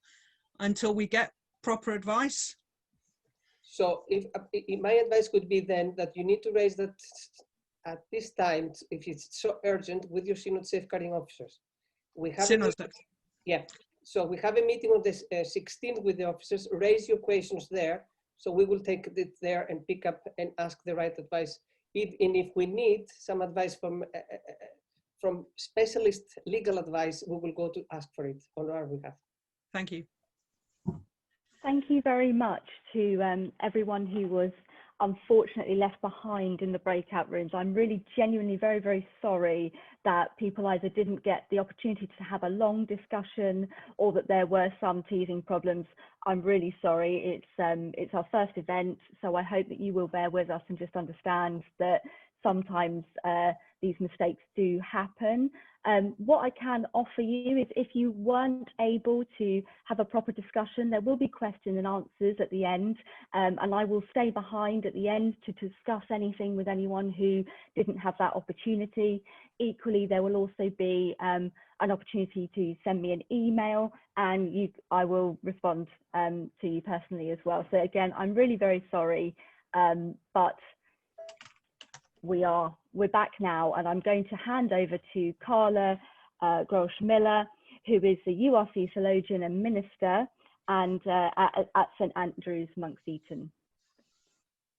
until we get proper advice? So if my advice could be then that you need to raise that at this time, if it's so urgent, with your Synod Safeguarding Officers. We have so we have a meeting on the 16th with the officers. Raise your questions there, so we will take it there and pick up and ask the right advice. And if we need some advice from specialist legal advice, we will go to ask for it on our behalf. Thank you. Thank you very much to everyone who was unfortunately left behind in the breakout rooms. I'm really genuinely very, very sorry that people either didn't get the opportunity to have a long discussion or that there were some teething problems. I'm really sorry. It's our first event, so I hope that you will bear with us and just understand that sometimes these mistakes do happen. What I can offer you is, if you weren't able to have a proper discussion, there will be question and answers at the end, and I will stay behind at the end to discuss anything with anyone who didn't have that opportunity. Equally, there will also be an opportunity to send me an email, and I will respond to you personally as well. So again, I'm really very sorry, but we're back now, and I'm going to hand over to Carla Grosch-Miller, who is the URC theologian and minister and at St Andrew's, Monks Eton.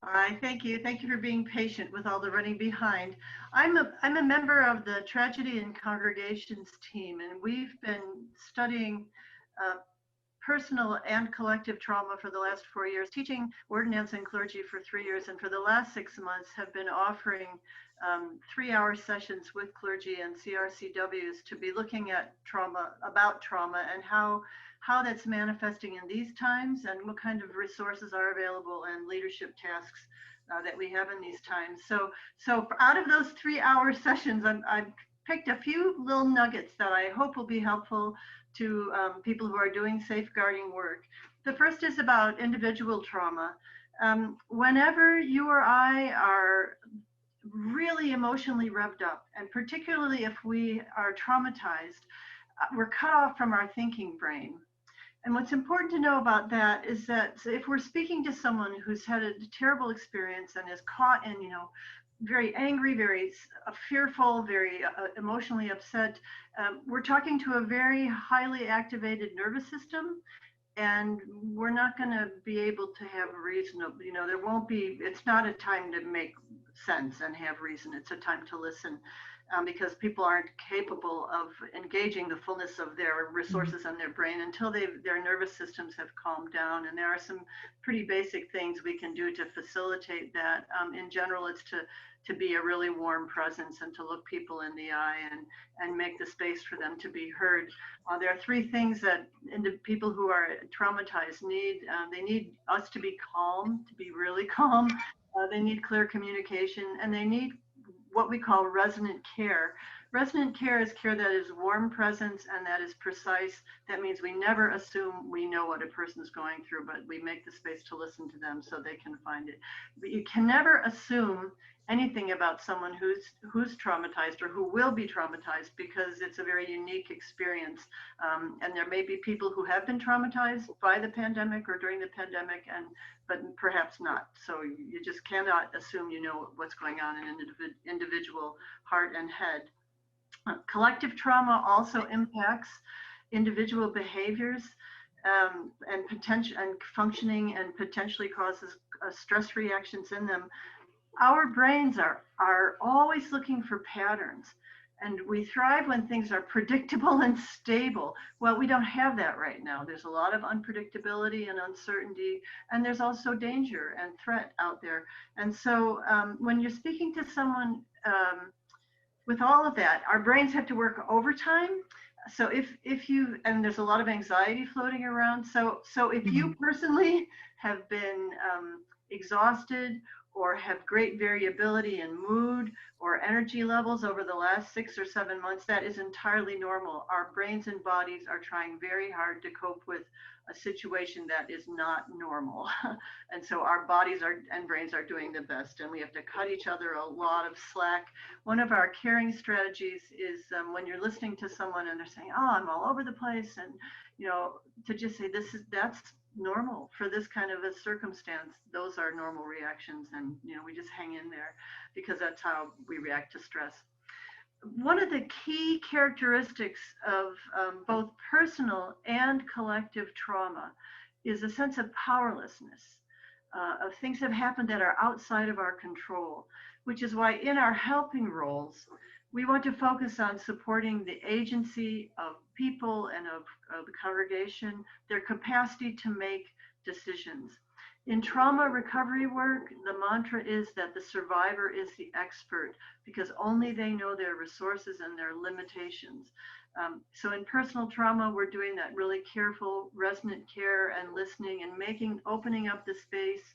All right, thank you. Thank you for being patient with all the running behind. I'm a member of the Tragedy and Congregations team, and we've been studying personal and collective trauma for the last 4 years, teaching ordinance and clergy for 3 years, and for the last 6 months have been offering 3-hour sessions with clergy and CRCWs to be looking at trauma, about trauma, and how that's manifesting in these times, and what kind of resources are available and leadership tasks that we have in these times. So out of those 3-hour sessions, I've picked a few little nuggets that I hope will be helpful to people who are doing safeguarding work. The first is about individual trauma. Whenever you or I are really emotionally revved up, and particularly if we are traumatized, we're cut off from our thinking brain. And what's important to know about that is that if we're speaking to someone who's had a terrible experience and is caught in, very angry, very fearful, very emotionally upset, we're talking to a very highly activated nervous system, and we're not going to be able to have reason. There won't be, it's not a time to make sense and have reason. It's a time to listen, because people aren't capable of engaging the fullness of their resources and their brain until their nervous systems have calmed down. And there are some pretty basic things we can do to facilitate that. In general, it's to be a really warm presence and to look people in the eye and make the space for them to be heard. There are 3 things that people who are traumatized need. They need us to be calm, to be really calm. They need clear communication, and they need what we call resonant care. Resonant care is care that is warm presence and that is precise. That means we never assume we know what a person's going through, but we make the space to listen to them so they can find it. But you can never assume anything about someone who's traumatized or who will be traumatized, because it's a very unique experience. And there may be people who have been traumatized by the pandemic or during the pandemic, but perhaps not. So you just cannot assume you know what's going on in an individual heart and head. Collective trauma also impacts individual behaviors and potential and functioning, and potentially causes stress reactions in them. Our brains are always looking for patterns, And we thrive when things are predictable and stable. Well, we don't have that right now. There's a lot of unpredictability and uncertainty, and there's also danger and threat out there. And so when you're speaking to someone with all of that, our brains have to work overtime. So if you, and there's a lot of anxiety floating around. So if you personally have been exhausted or have great variability in mood or energy levels over the last 6 or 7 months, that is entirely normal. Our brains and bodies are trying very hard to cope with a situation that is not normal. And so our bodies and brains are doing the best, and we have to cut each other a lot of slack. One of our caring strategies is when you're listening to someone and they're saying, oh, I'm all over the place, and to just say that's normal for this kind of a circumstance. Those are normal reactions, and we just hang in there, because that's how we react to stress. One of the key characteristics of both personal and collective trauma is a sense of powerlessness, of things that have happened that are outside of our control, which is why in our helping roles, we want to focus on supporting the agency of people and of the congregation, their capacity to make decisions. In trauma recovery work, the mantra is that the survivor is the expert, because only they know their resources and their limitations. So in personal trauma, we're doing that really careful, resonant care and listening, and opening up the space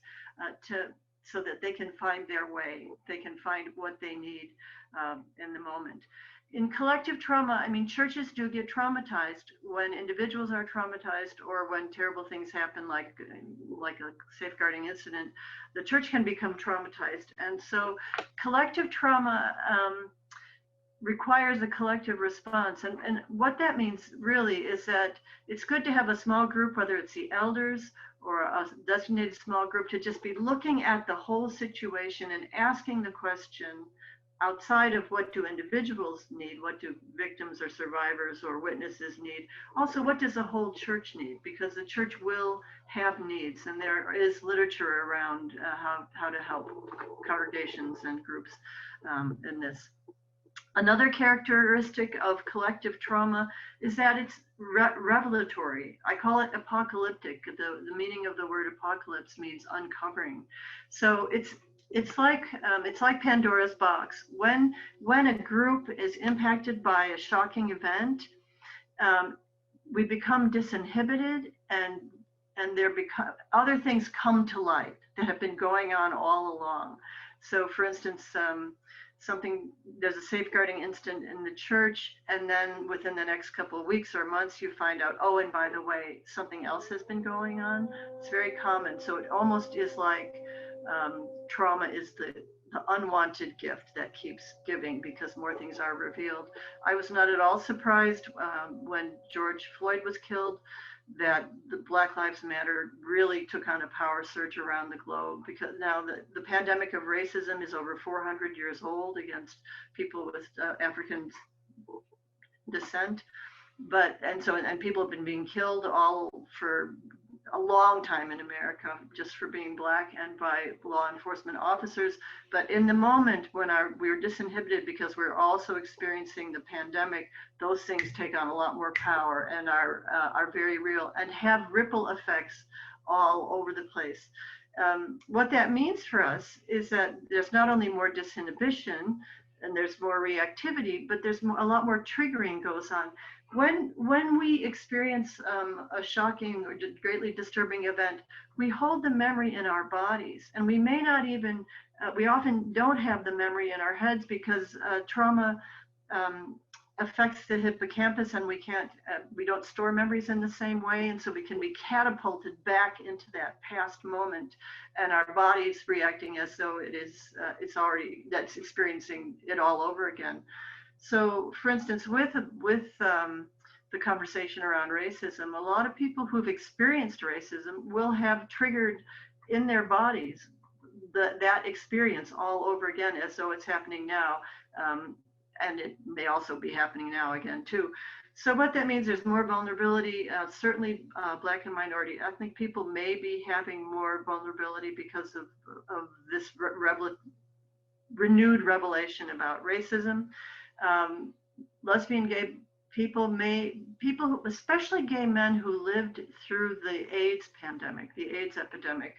so that they can find their way. They can find what they need in the moment. In collective trauma, churches do get traumatized when individuals are traumatized, or when terrible things happen, like a safeguarding incident. The church can become traumatized. And so collective trauma requires a collective response. And what that means really is that it's good to have a small group, whether it's the elders or a designated small group, to just be looking at the whole situation and asking the question, outside of what do individuals need, what do victims or survivors or witnesses need, also what does the whole church need, because the church will have needs, and there is literature around how to help congregations and groups in this. Another characteristic of collective trauma is that it's revelatory. I call it apocalyptic. The meaning of the word apocalypse means uncovering. So it's like Pandora's box. When a group is impacted by a shocking event, we become disinhibited, and other things come to light that have been going on all along. So, for instance, there's a safeguarding incident in the church, and then within the next couple of weeks or months, you find out, oh, and by the way, something else has been going on. It's very common. So it almost is like trauma is the unwanted gift that keeps giving, because more things are revealed. I was not at all surprised when George Floyd was killed that the Black Lives Matter really took on a power surge around the globe, because now the pandemic of racism is over 400 years old against people with African descent. And people have been being killed all for a long time in America just for being Black, and by law enforcement officers. But in the moment when we're disinhibited because we're also experiencing the pandemic, those things take on a lot more power and are very real and have ripple effects all over the place. What that means for us is that there's not only more disinhibition and there's more reactivity, but there's a lot more triggering goes on. When we experience a shocking or greatly disturbing event, we hold the memory in our bodies, and we may not even, we often don't have the memory in our heads, because trauma affects the hippocampus, and we don't store memories in the same way, and so we can be catapulted back into that past moment, and our body's reacting as though that's experiencing it all over again. So, for instance, with the conversation around racism, a lot of people who've experienced racism will have triggered in their bodies that experience all over again, as though it's happening now. And it may also be happening now again, too. So what that means, there's more vulnerability. Certainly, Black and minority ethnic people may be having more vulnerability because of this renewed revelation about racism. Lesbian, gay people especially gay men who lived through the AIDS pandemic, the AIDS epidemic,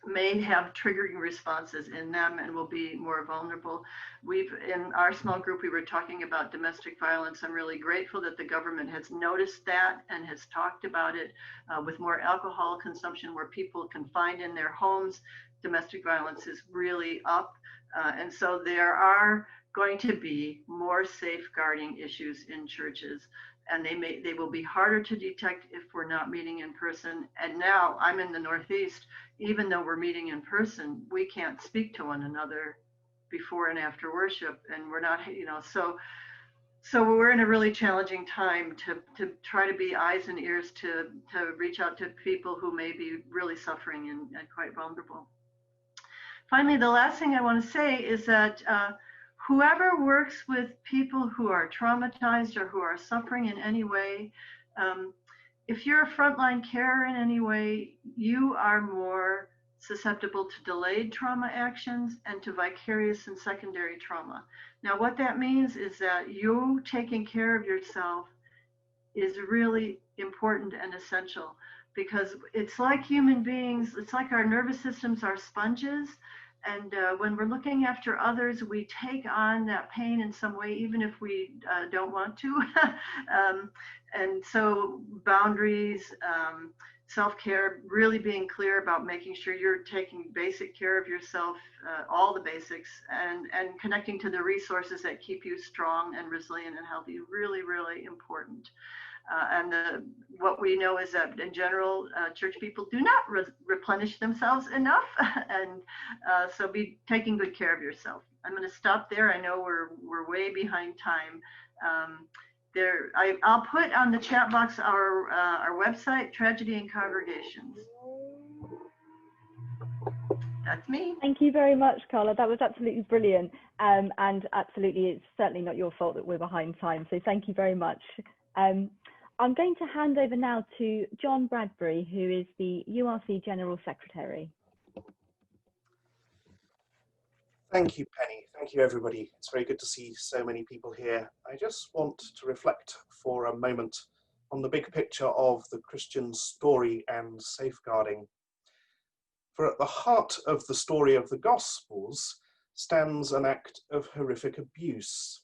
may have triggering responses in them and will be more vulnerable. In our small group, we were talking about domestic violence. I'm really grateful that the government has noticed that and has talked about it. With more alcohol consumption where people confined in their homes, domestic violence is really up. And so there are going to be more safeguarding issues in churches, and they will be harder to detect if we're not meeting in person. And now I'm in the Northeast, even though we're meeting in person, we can't speak to one another before and after worship, and we're not, so we're in a really challenging time to try to be eyes and ears to reach out to people who may be really suffering and quite vulnerable. Finally, the last thing I want to say is that whoever works with people who are traumatized or who are suffering in any way, if you're a frontline carer in any way, you are more susceptible to delayed trauma actions and to vicarious and secondary trauma. Now, what that means is that you taking care of yourself is really important and essential, because it's like human beings, it's like our nervous systems are sponges. And when we're looking after others, we take on that pain in some way, even if we don't want to. And so boundaries, self-care, really being clear about making sure you're taking basic care of yourself, all the basics, and connecting to the resources that keep you strong and resilient and healthy, really, really important. What we know is that in general, church people do not replenish themselves enough, and so be taking good care of yourself. I'm going to stop there. I know we're way behind time. I'll put on the chat box our website, Tragedy in Congregations. That's me. Thank you very much, Carla. That was absolutely brilliant, and absolutely, it's certainly not your fault that we're behind time. So thank you very much. I'm going to hand over now to John Bradbury, who is the URC General Secretary. Thank you, Penny. Thank you, everybody. It's very good to see so many people here. I just want to reflect for a moment on the big picture of the Christian story and safeguarding. For at the heart of the story of the Gospels stands an act of horrific abuse.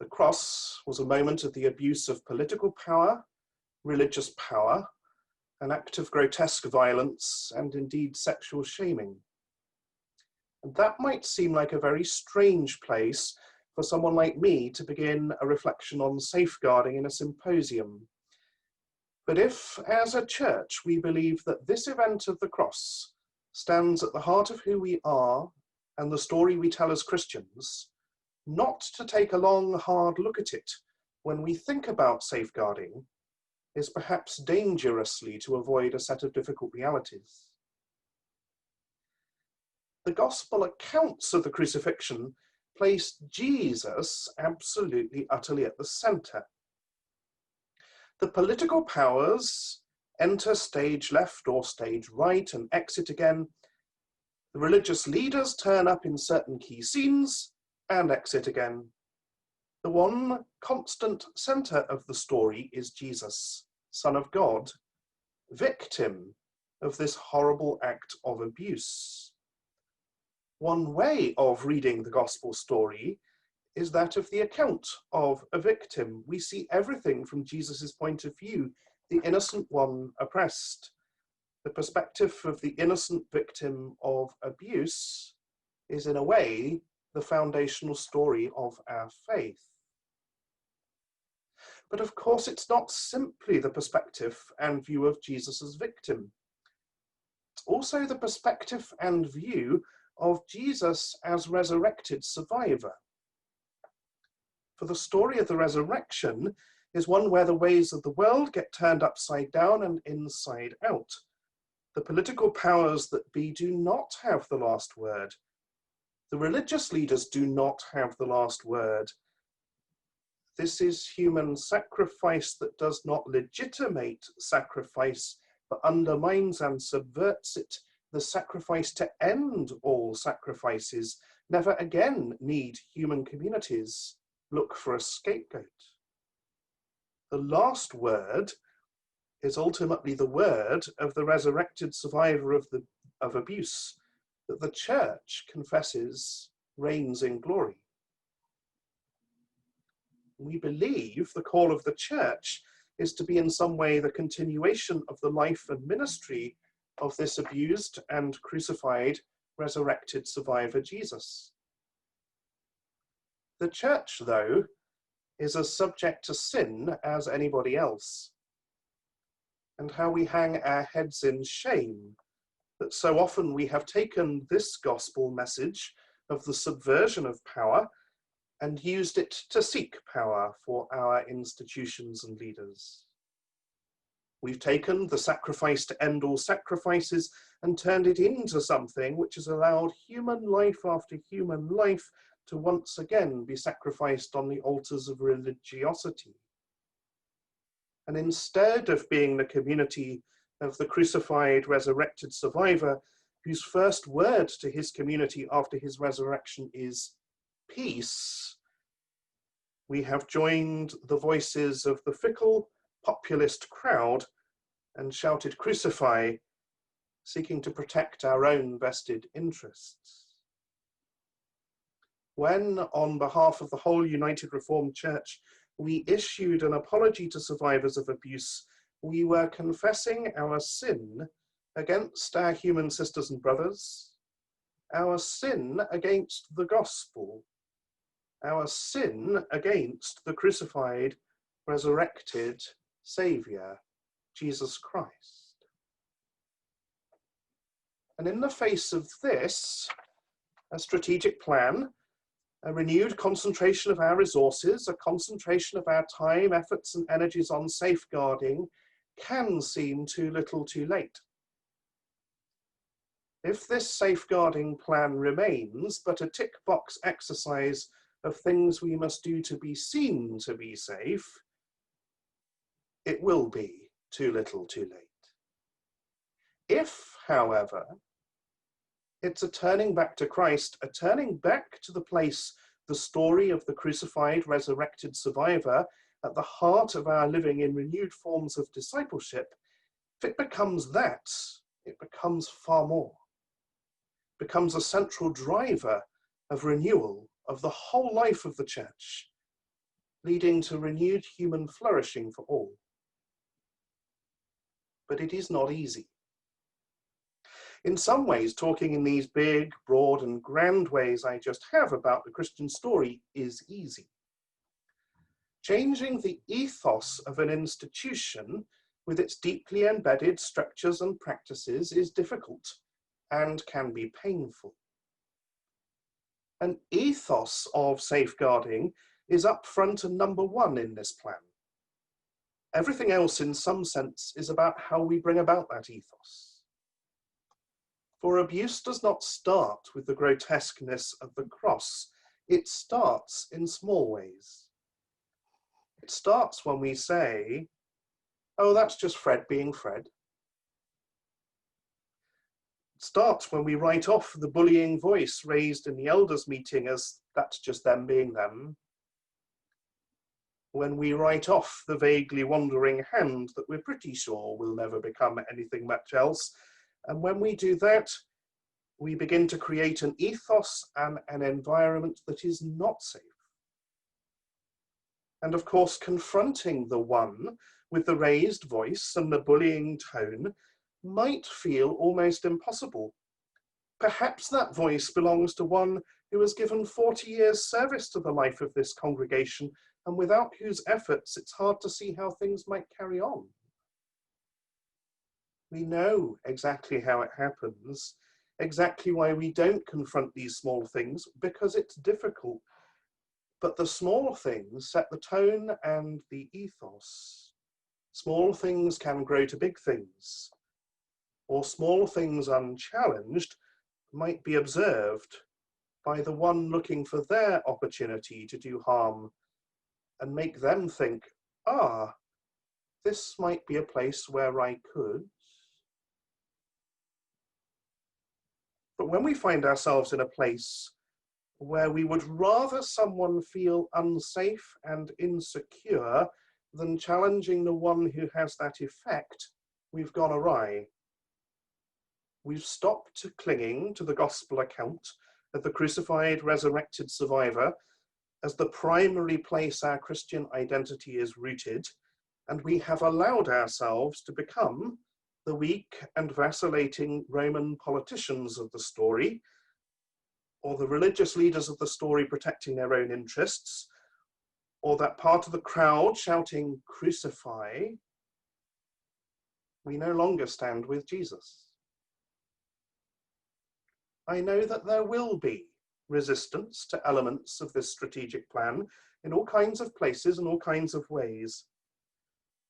The cross was a moment of the abuse of political power, religious power, an act of grotesque violence, and indeed sexual shaming. And that might seem like a very strange place for someone like me to begin a reflection on safeguarding in a symposium. But if, as a church, we believe that this event of the cross stands at the heart of who we are and the story we tell as Christians, not to take a long, hard look at it when we think about safeguarding is perhaps dangerously to avoid a set of difficult realities. The gospel accounts of the crucifixion place Jesus absolutely, utterly at the center. The political powers enter stage left or stage right and exit again. The religious leaders turn up in certain key scenes and exit again. The one constant center of the story is Jesus, Son of God, victim of this horrible act of abuse. One way of reading the gospel story is that of the account of a victim. We see everything from Jesus's point of view, the innocent one oppressed. The perspective of the innocent victim of abuse is, in a way, the foundational story of our faith. But of course, it's not simply the perspective and view of Jesus as victim. It's also the perspective and view of Jesus as resurrected survivor. For the story of the resurrection is one where the ways of the world get turned upside down and inside out. The political powers that be do not have the last word. The religious leaders do not have the last word. This is human sacrifice that does not legitimate sacrifice, but undermines and subverts it, the sacrifice to end all sacrifices, never again need human communities look for a scapegoat. The last word is ultimately the word of the resurrected survivor of abuse that the church confesses reigns in glory. We believe the call of the church is to be in some way the continuation of the life and ministry of this abused and crucified, resurrected survivor Jesus. The church, though, is as subject to sin as anybody else, and how we hang our heads in shame that so often we have taken this gospel message of the subversion of power and used it to seek power for our institutions and leaders. We've taken the sacrifice to end all sacrifices and turned it into something which has allowed human life after human life to once again be sacrificed on the altars of religiosity. And instead of being the community of the crucified, resurrected survivor, whose first word to his community after his resurrection is peace, we have joined the voices of the fickle, populist crowd and shouted "Crucify," seeking to protect our own vested interests. When, on behalf of the whole United Reformed Church, we issued an apology to survivors of abuse, we were confessing our sin against our human sisters and brothers, our sin against the gospel, our sin against the crucified, resurrected Saviour, Jesus Christ. And in the face of this, a strategic plan, a renewed concentration of our resources, a concentration of our time, efforts, and energies on safeguarding can seem too little too late. If this safeguarding plan remains but a tick box exercise of things we must do to be seen to be safe, it will be too little too late. If, however, it's a turning back to Christ, a turning back to the place, the story of the crucified, resurrected survivor at the heart of our living in renewed forms of discipleship, if it becomes that, it becomes far more. It becomes a central driver of renewal of the whole life of the church, leading to renewed human flourishing for all. But it is not easy. In some ways, talking in these big, broad, and grand ways I just have about the Christian story is easy. Changing the ethos of an institution with its deeply embedded structures and practices is difficult and can be painful. An ethos of safeguarding is up front and number one in this plan. Everything else, in some sense, is about how we bring about that ethos. For abuse does not start with the grotesqueness of the cross. It starts in small ways. It starts when we say, oh, that's just Fred being Fred. It starts when we write off the bullying voice raised in the elders' meeting as that's just them being them. When we write off the vaguely wandering hand that we're pretty sure will never become anything much else. And when we do that, we begin to create an ethos and an environment that is not safe. And of course, confronting the one with the raised voice and the bullying tone might feel almost impossible. Perhaps that voice belongs to one who has given 40 years service to the life of this congregation and without whose efforts it's hard to see how things might carry on. We know exactly how it happens, exactly why we don't confront these small things, because it's difficult. But the small things set the tone and the ethos. Small things can grow to big things, or small things unchallenged might be observed by the one looking for their opportunity to do harm and make them think, ah, this might be a place where I could. But when we find ourselves in a place where we would rather someone feel unsafe and insecure than challenging the one who has that effect, we've gone awry. We've stopped clinging to the gospel account of the crucified, resurrected survivor as the primary place our Christian identity is rooted, and we have allowed ourselves to become the weak and vacillating Roman politicians of the story, or the religious leaders of the story protecting their own interests, or that part of the crowd shouting, "Crucify." We no longer stand with Jesus. I know that there will be resistance to elements of this strategic plan in all kinds of places and all kinds of ways,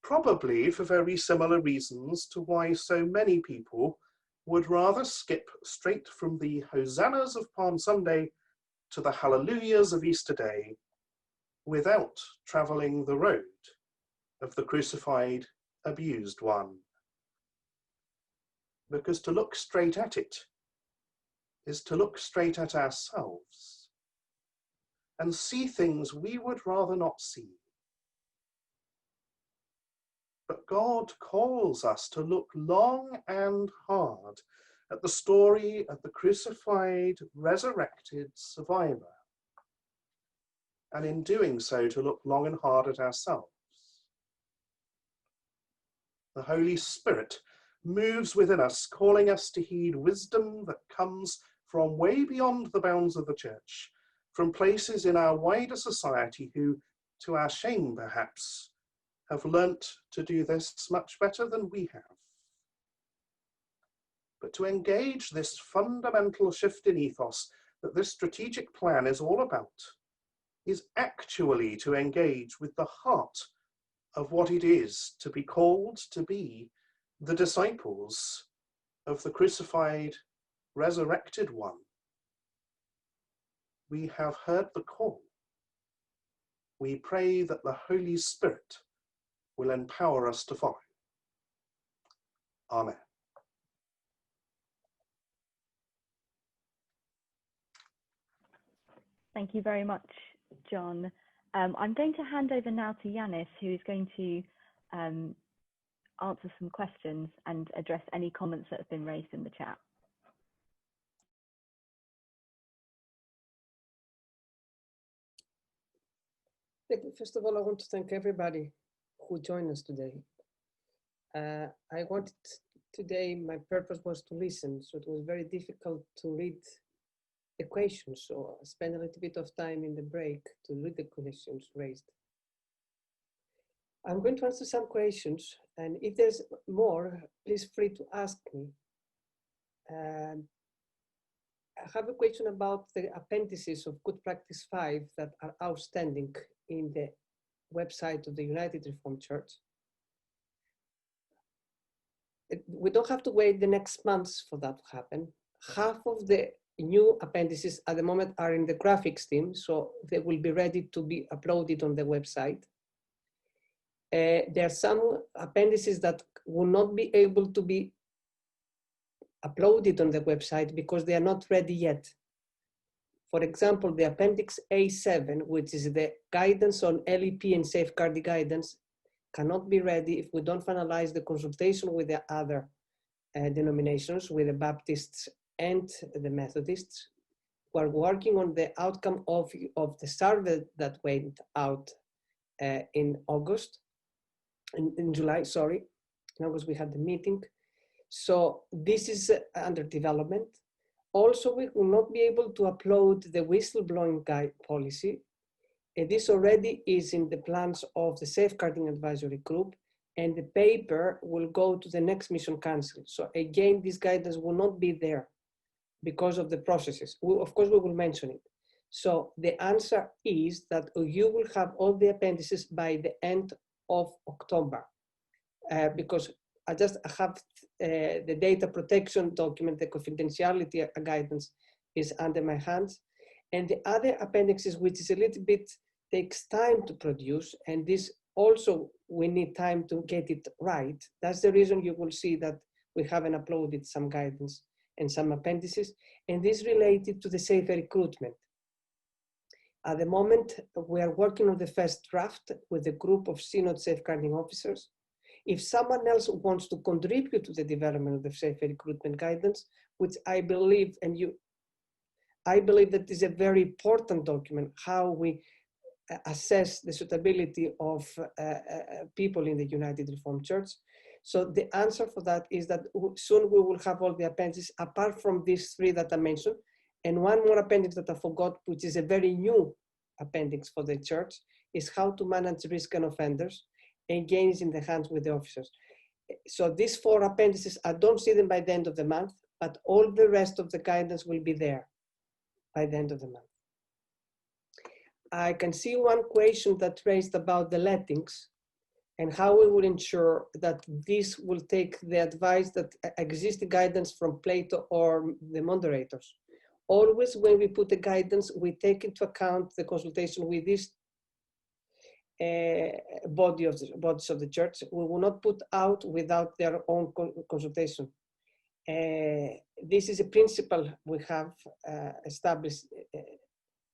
probably for very similar reasons to why so many people would rather skip straight from the hosannas of Palm Sunday to the hallelujahs of Easter Day without traveling the road of the crucified, abused one. Because to look straight at it is to look straight at ourselves and see things we would rather not see. But God calls us to look long and hard at the story of the crucified, resurrected survivor, and in doing so to look long and hard at ourselves. The Holy Spirit moves within us, calling us to heed wisdom that comes from way beyond the bounds of the church, from places in our wider society who, to our shame perhaps, have learnt to do this much better than we have. But to engage this fundamental shift in ethos that this strategic plan is all about is actually to engage with the heart of what it is to be called to be the disciples of the crucified, resurrected one. We have heard the call. We pray that the Holy Spirit will empower us to follow. Amen. Thank you very much, John. I'm going to hand over now to Yanis, who is going to answer some questions and address any comments that have been raised in the chat. First of all, I want to thank everybody who joined us today. I wanted today, my purpose was to listen, so it was very difficult to read the questions, so I spent a little bit of time in the break to read the questions raised. I'm going to answer some questions, and if there's more, please free to ask me. I have a question about the appendices of Good Practice 5 that are outstanding in the website of the United Reformed Church. We don't have to wait the next months for that to happen. Half of the new appendices at the moment are in the graphics team, so they will be ready to be uploaded on the website. There are some appendices that will not be able to be uploaded on the website because they are not ready yet. For example, the Appendix A7, which is the guidance on LEP and safeguarding guidance, cannot be ready if we don't finalize the consultation with the other denominations, with the Baptists and the Methodists. We're working on the outcome of the survey that went out in August, in July, sorry. In August we had the meeting. So this is under development. Also, we will not be able to upload the whistleblowing guide policy. This already is in the plans of the Safeguarding Advisory Group, and the paper will go to the next Mission Council. So again, this guidance will not be there because of the processes. Of course, we will mention it. So the answer is that you will have all the appendices by the end of October, because I have the data protection document, the confidentiality guidance is under my hands. And the other appendixes, which is a little bit, takes time to produce, and this also, we need time to get it right. That's the reason you will see that we haven't uploaded some guidance and some appendices, and this related to the safe recruitment. At the moment, we are working on the first draft with a group of Synod Safeguarding Officers. If someone else wants to contribute to the development of the safe recruitment guidance, which I believe, I believe that is a very important document, how we assess the suitability of people in the United Reformed Church. So the answer for that is that soon we will have all the appendices, apart from these three that I mentioned, and one more appendix that I forgot, which is a very new appendix for the church, is how to manage risk and offenders, again is in the hands with the officers. So these four appendices, I don't see them by the end of the month, but all the rest of the guidance will be there by the end of the month. I can see one question that raised about the lettings and how we will ensure that this will take the advice that existing guidance from Plato or the moderators. Always when we put the guidance, we take into account the consultation with this bodies of the church. We will not put out without their own consultation. This is a principle we have established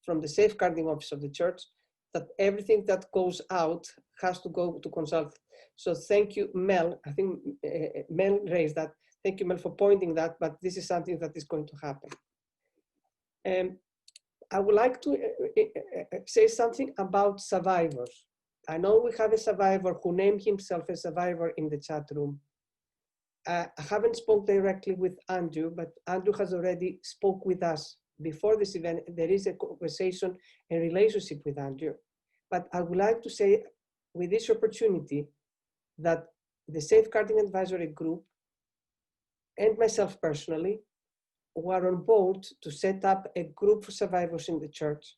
from the safeguarding office of the church, that everything that goes out has to go to consult. So thank you, Mel. I think Mel raised that. Thank you, Mel, for pointing that, but this is something that is going to happen. I would like to say something about survivors. I know we have a survivor who named himself a survivor in the chat room. I haven't spoke directly with Andrew, but Andrew has already spoke with us. Before this event, there is a conversation and relationship with Andrew. But I would like to say with this opportunity that the Safeguarding Advisory Group and myself personally were on board to set up a group for survivors in the church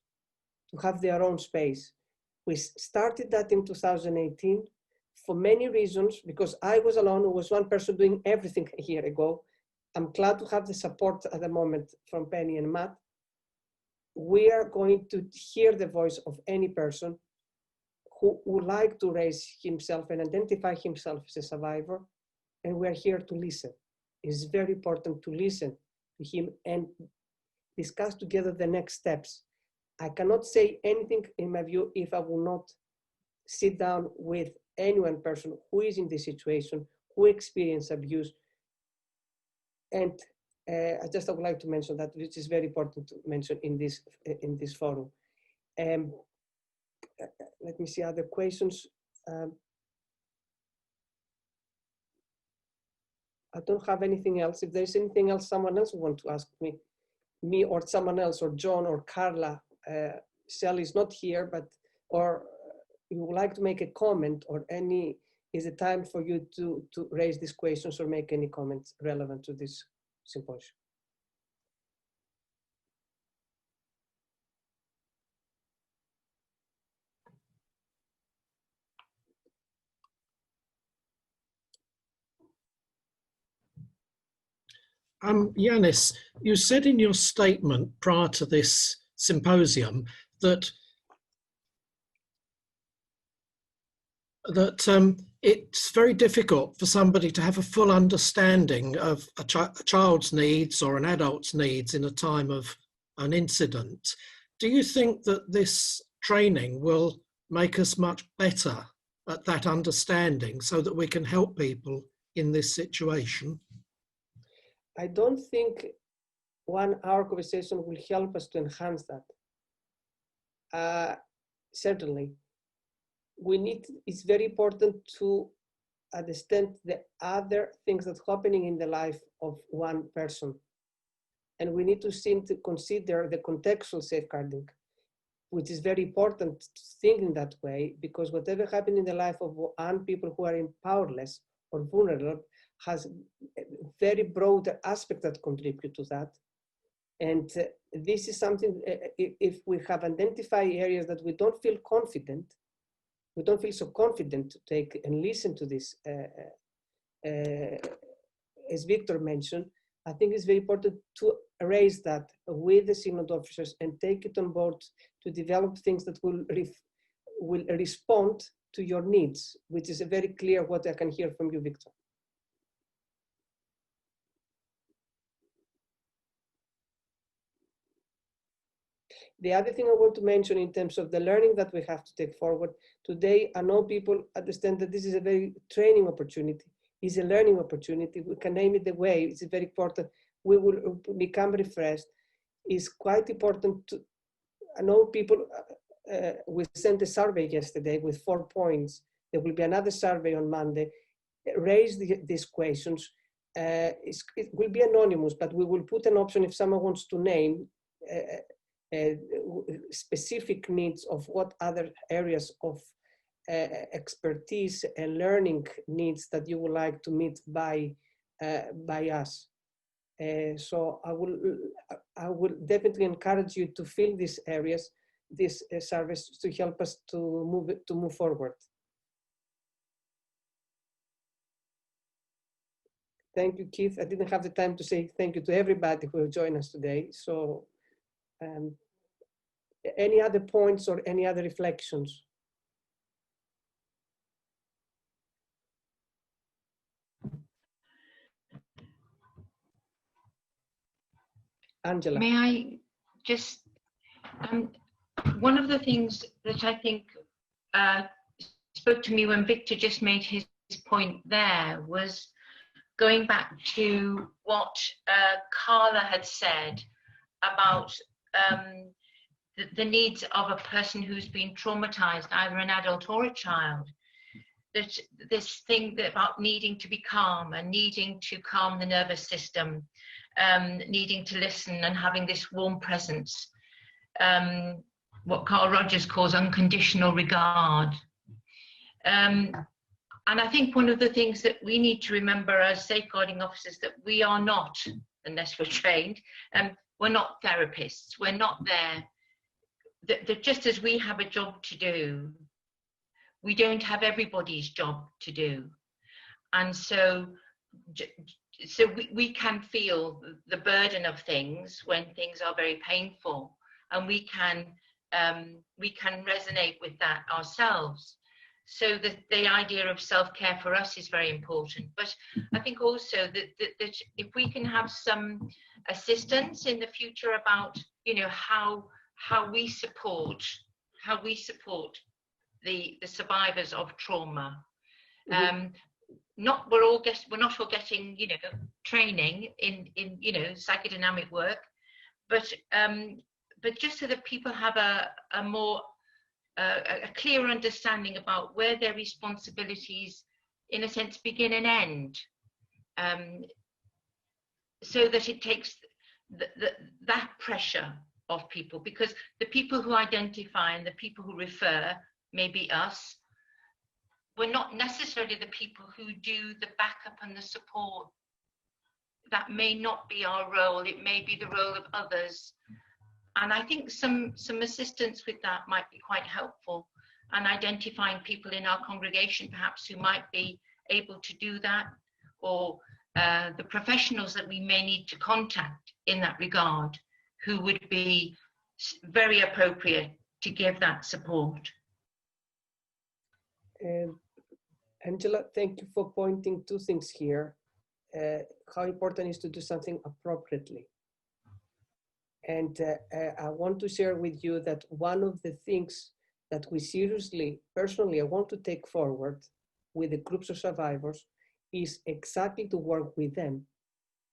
to have their own space. We started that in 2018 for many reasons, because I was alone, I was one person doing everything a year ago. I'm glad to have the support at the moment from Penny and Matt. We are going to hear the voice of any person who would like to raise himself and identify himself as a survivor, and we're here to listen. It's very important to listen to him and discuss together the next steps. I cannot say anything in my view if I will not sit down with any one person who is in this situation, who experienced abuse. And I would like to mention that, which is very important to mention in this forum. Let me see other questions. I don't have anything else. If there's anything else someone else want to ask me or someone else, or John or Carla, Shelley is not here, but, or you would like to make a comment, or any, is it time for you to raise these questions or make any comments relevant to this symposium? Yanis, you said in your statement prior to this symposium that it's very difficult for somebody to have a full understanding of a child's needs or an adult's needs in a time of an incident. Do you think that this training will make us much better at that understanding so that we can help people in this situation? I don't think 1 hour conversation will help us to enhance that. Certainly, it's very important to understand the other things that are happening in the life of one person. And we need to seem to consider the contextual safeguarding, which is very important to think in that way, because whatever happens in the life of one people who are powerless or vulnerable has a very broad aspect that contribute to that. And this is something, if we have identified areas that we don't feel confident, we don't feel so confident to take and listen to this, as Victor mentioned, I think it's very important to raise that with the Synod officers and take it on board to develop things that will respond to your needs, which is a very clear what I can hear from you, Victor. The other thing I want to mention in terms of the learning that we have to take forward, today I know people understand that this is a very training opportunity, it's a learning opportunity. We can name it the way, it's very important. We will become refreshed. It's quite important to, I know people, we sent a survey yesterday with 4 points. There will be another survey on Monday. Raise these questions. It will be anonymous, but we will put an option if someone wants to name specific needs of what other areas of expertise and learning needs that you would like to meet by us. So I will definitely encourage you to fill these areas, this service, to help us to move forward. Thank you, Keith. I didn't have the time to say thank you to everybody who joined us today. So any other points or any other reflections? Angela. May I just, one of the things that I think spoke to me when Victor just made his point there was going back to what Carla had said about the needs of a person who's been traumatized, either an adult or a child. That this thing about needing to be calm and needing to calm the nervous system, needing to listen and having this warm presence, what Carl Rogers calls unconditional regard. And I think one of the things that we need to remember as safeguarding officers, that we are not, unless we're trained, we're not therapists, we're not there. That just as we have a job to do, we don't have everybody's job to do. And so we can feel the burden of things when things are very painful, and we can resonate with that ourselves. So the idea of self-care for us is very important. But I think also that if we can have some assistance in the future about, you know, how we support the survivors of trauma. We're not all getting, you know, training in you know, psychodynamic work, but just so that people have a more a clear understanding about where their responsibilities, in a sense, begin and end, so that it takes that pressure off people, because the people who identify and the people who refer, maybe us, we're not necessarily the people who do the backup and the support. That may not be our role, it may be the role of others. And I think some assistance with that might be quite helpful, and identifying people in our congregation perhaps who might be able to do that, or the professionals that we may need to contact in that regard, who would be very appropriate to give that support. Angela, thank you for pointing 2 things here. How important it is to do something appropriately. And I want to share with you that one of the things that we seriously, personally, I want to take forward with the groups of survivors is exactly to work with them,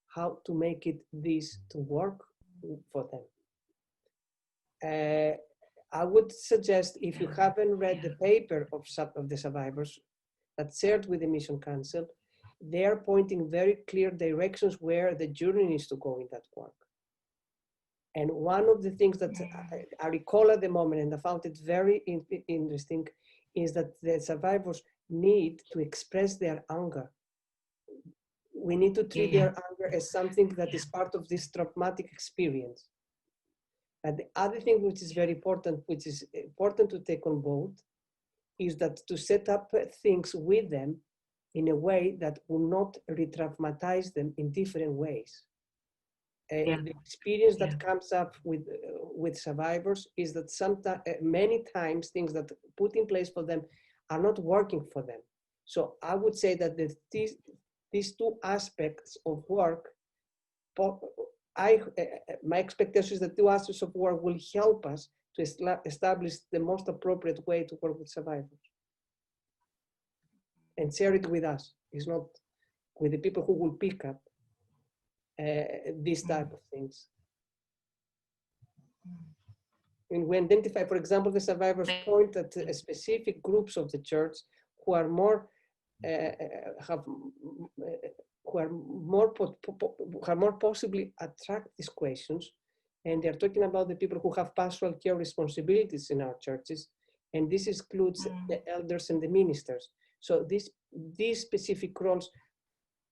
how to make this to work for them. I would suggest, if you haven't read the paper of the survivors that's shared with the Mission Council, they are pointing very clear directions where the journey needs to go in that work. And one of the things that I recall at the moment, and I found it very interesting, is that the survivors need to express their anger. We need to treat their anger as something that is part of this traumatic experience. And the other thing which is very important, which is important to take on board, is that to set up things with them in a way that will not re-traumatize them in different ways. The experience that comes up with survivors is that sometimes, many times, things that put in place for them are not working for them. So I would say that these 2 aspects of work my expectation is that the Masters of War will help us to establish the most appropriate way to work with survivors and share it with us. It's not with the people who will pick up these type of things. And we identify, for example, the survivors point at specific groups of the church who are more possibly attract these questions, and they're talking about the people who have pastoral care responsibilities in our churches, and this excludes the elders and the ministers. So these specific roles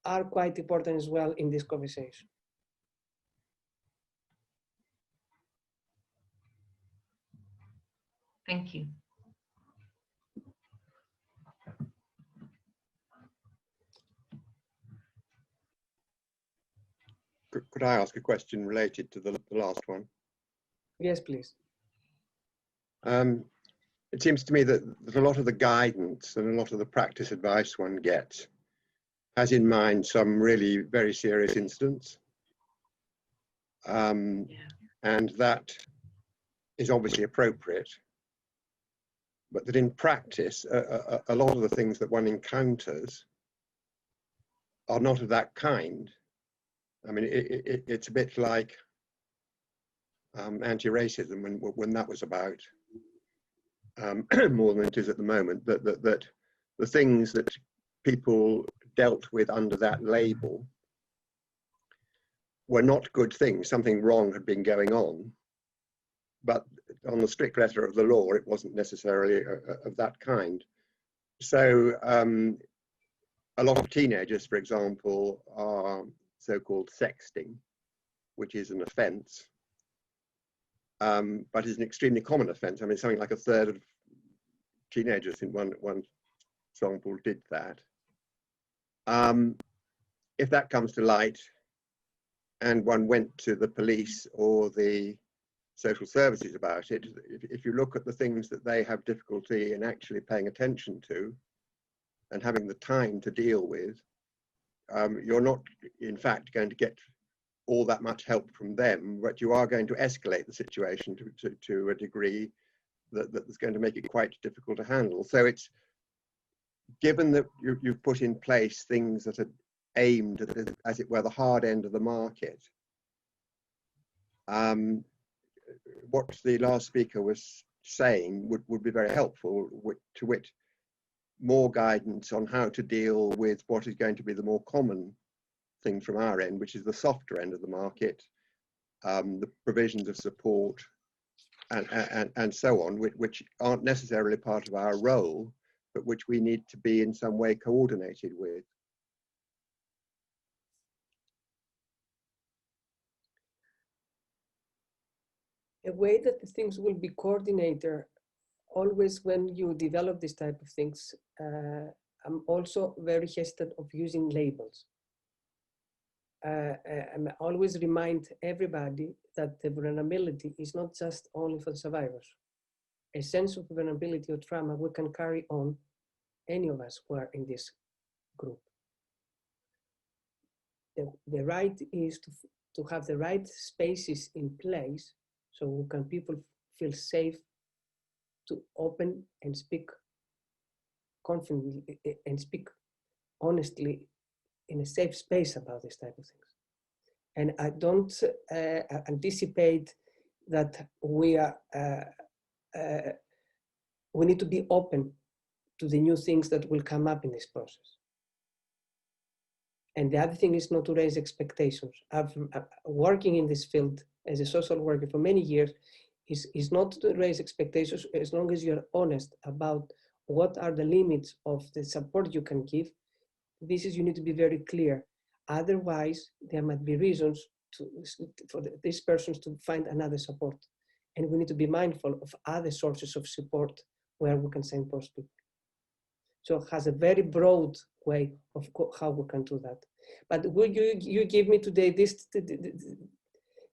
are quite important as well in this conversation. Thank you. Could I ask a question related to the last one? Yes, please. It seems to me that a lot of the guidance and a lot of the practice advice one gets has in mind some really very serious incidents. And that is obviously appropriate, but that in practice, a lot of the things that one encounters are not of that kind. I mean, it's a bit like anti-racism when that was about, more than it is at the moment, that the things that people dealt with under that label were not good things. Something wrong had been going on, but on the strict letter of the law, it wasn't necessarily of that kind. So a lot of teenagers, for example, are so-called sexting, which is an offence, but is an extremely common offence. I mean, something like a third of teenagers in one example did that. If that comes to light and one went to the police or the social services about it, if you look at the things that they have difficulty in actually paying attention to and having the time to deal with, you're not, in fact, going to get all that much help from them, but you are going to escalate the situation to a degree that's going to make it quite difficult to handle. So it's, given that you've put in place things that are aimed at, as it were, the hard end of the market, what the last speaker was saying would be very helpful, to wit, more guidance on how to deal with what is going to be the more common thing from our end, which is the softer end of the market, the provisions of support and so on, which aren't necessarily part of our role, but which we need to be in some way coordinated with. A way that the things will be coordinated, always when you develop this type of things, I'm also very hesitant of using labels. I always remind everybody that the vulnerability is not just only for the survivors. A sense of vulnerability or trauma we can carry on, any of us who are in this group. The right is to have the right spaces in place so can people feel safe to open and speak confidently and speak honestly in a safe space about this type of things. And I don't anticipate that we need to be open to the new things that will come up in this process. And the other thing is not to raise expectations. Working in this field as a social worker for many years is not to raise expectations as long as you're honest about what are the limits of the support you can give. This is, you need to be very clear. Otherwise, there might be reasons for these persons to find another support. And we need to be mindful of other sources of support where we can signpost people. So it has a very broad way of how we can do that. But will you give me today,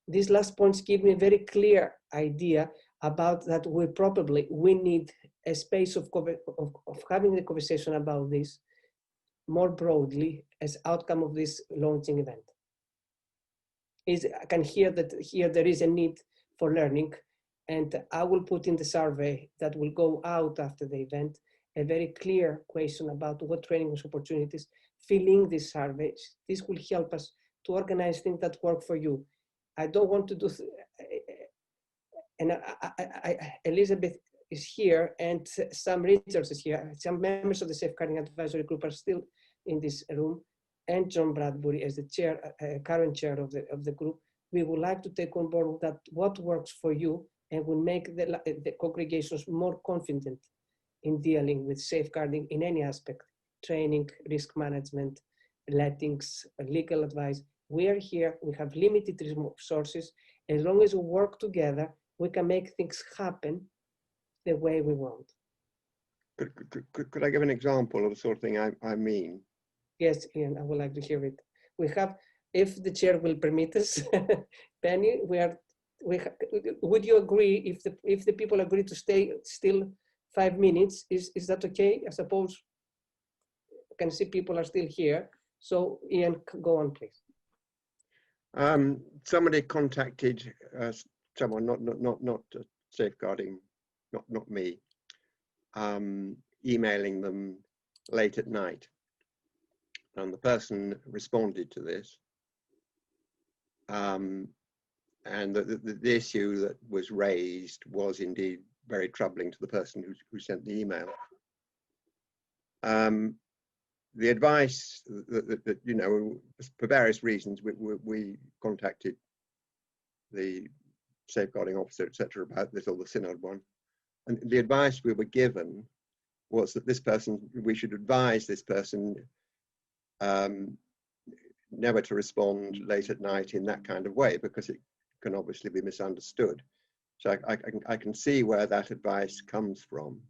these last points give me a very clear idea about that we need a space of having the conversation about this more broadly as outcome of this launching event. I can hear that here there is a need for learning, and I will put in the survey that will go out after the event a very clear question about what training opportunities. Filling these surveys, this will help us to organize things that work for you. I don't want to do, and Elizabeth is here, and some Richards is here. Some members of the Safeguarding Advisory Group are still in this room, and John Bradbury as the chair, current chair of the group. We would like to take on board that what works for you and will make the congregations more confident in dealing with safeguarding in any aspect, training, risk management, lettings, legal advice. We are here, we have limited resources. As long as we work together, we can make things happen the way we want. Could I give an example of the sort of thing I mean? Yes, Ian, I would like to hear it. We have, if the chair will permit us, Penny, would you agree if the people agree to stay still 5 minutes? Is that okay? I suppose I can see people are still here. So Ian, go on, please. Somebody contacted someone, not safeguarding, not me, emailing them late at night, and the person responded to this, and the issue that was raised was indeed very troubling to the person who sent the email. The advice that you know, for various reasons, we contacted the safeguarding officer, etc., about this, or the synod one, and the advice we were given was that this person, we should advise this person never to respond late at night in that kind of way, because it can obviously be misunderstood. So I can see where that advice comes from.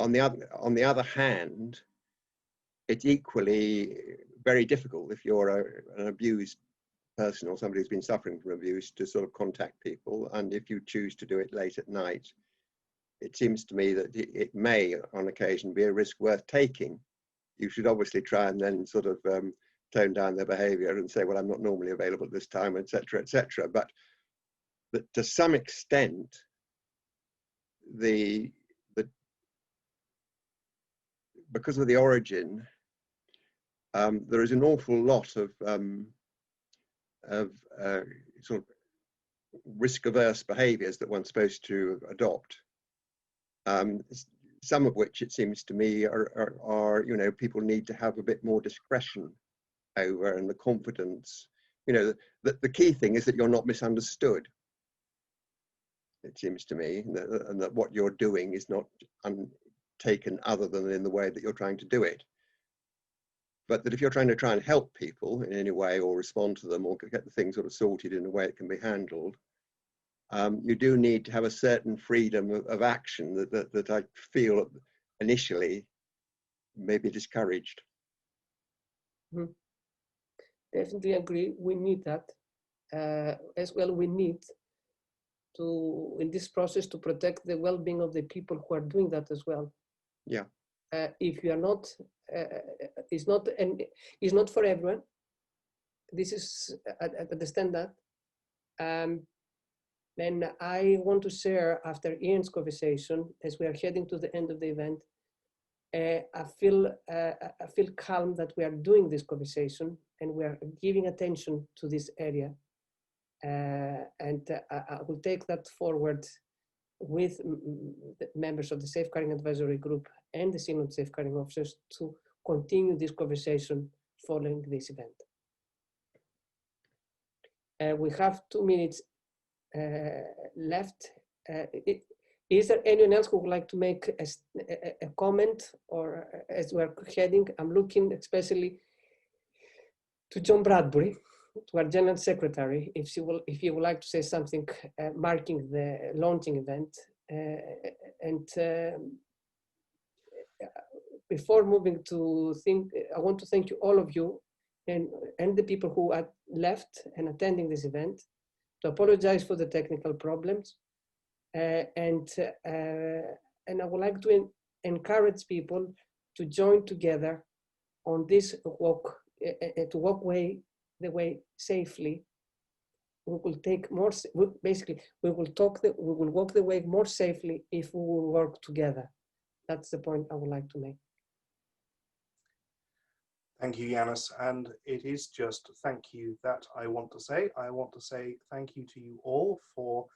On the other hand, it's equally very difficult if you're an abused person or somebody who's been suffering from abuse to sort of contact people, and if you choose to do it late at night, it seems to me that it may on occasion be a risk worth taking. You should obviously try and then sort of tone down their behavior and say, well, I'm not normally available at this time, etc., etc. But to some extent, because of the origin, there is an awful lot of sort of risk-averse behaviours that one's supposed to adopt. Some of which, it seems to me, are you know, people need to have a bit more discretion over, and the confidence. You know, the key thing is that you're not misunderstood. It seems to me, and that what you're doing is not taken other than in the way that you're trying to do it. But that if you're trying to help people in any way, or respond to them, or get the thing sort of sorted in a way it can be handled, you do need to have a certain freedom of action that I feel initially may be discouraged. Mm-hmm. Definitely agree. We need that as well. We need to, in this process, to protect the well-being of the people who are doing that as well. Yeah. If you are not, it's not for everyone. This is, I understand that. Then I want to share, after Ian's conversation, as we are heading to the end of the event, I feel calm that we are doing this conversation and we are giving attention to this area. And I will take that forward with the members of the Safeguarding Advisory Group and the Synod Safeguarding Officers to continue this conversation following this event. We have 2 minutes left. Is there anyone else who would like to make a comment, or as we're heading? I'm looking especially to John Bradbury, to our General Secretary, if you would like to say something marking the launching event. Before moving to I want to thank you, all of you, and the people who are left and attending this event, to apologize for the technical problems, and I would like to encourage people to join together on this walk, to walk way the way safely, we will take more, basically, we will walk the way more safely if we will work together. That's the point I would like to make. Thank you, Yanis. And it is just thank you that I want to say. I want to say thank you to you all for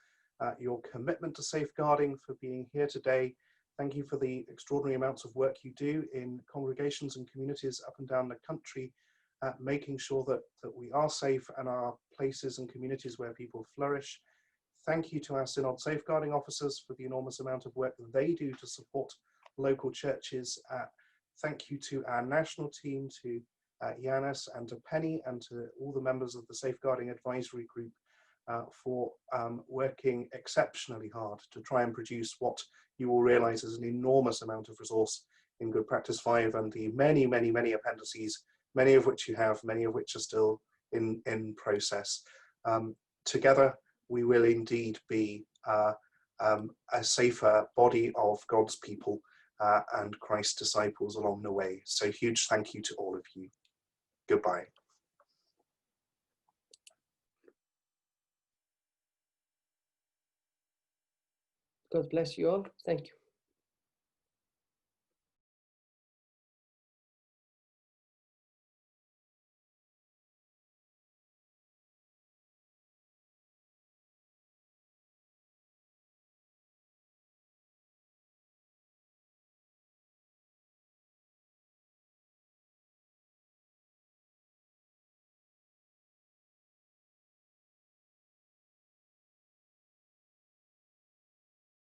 your commitment to safeguarding, for being here today. Thank you for the extraordinary amounts of work you do in congregations and communities up and down the country, making sure that we are safe and are places and communities where people flourish. Thank you to our Synod Safeguarding Officers for the enormous amount of work that they do to support local churches. Thank you to our national team, to Yanis and to Penny and to all the members of the Safeguarding Advisory Group for working exceptionally hard to try and produce what you will realise is an enormous amount of resource in Good Practice 5 and the many, many, many appendices, many of which you have, many of which are still in process. Together, we will indeed be a safer body of God's people and Christ's disciples along the way. So huge thank you to all of you. Goodbye. God bless you all. Thank you.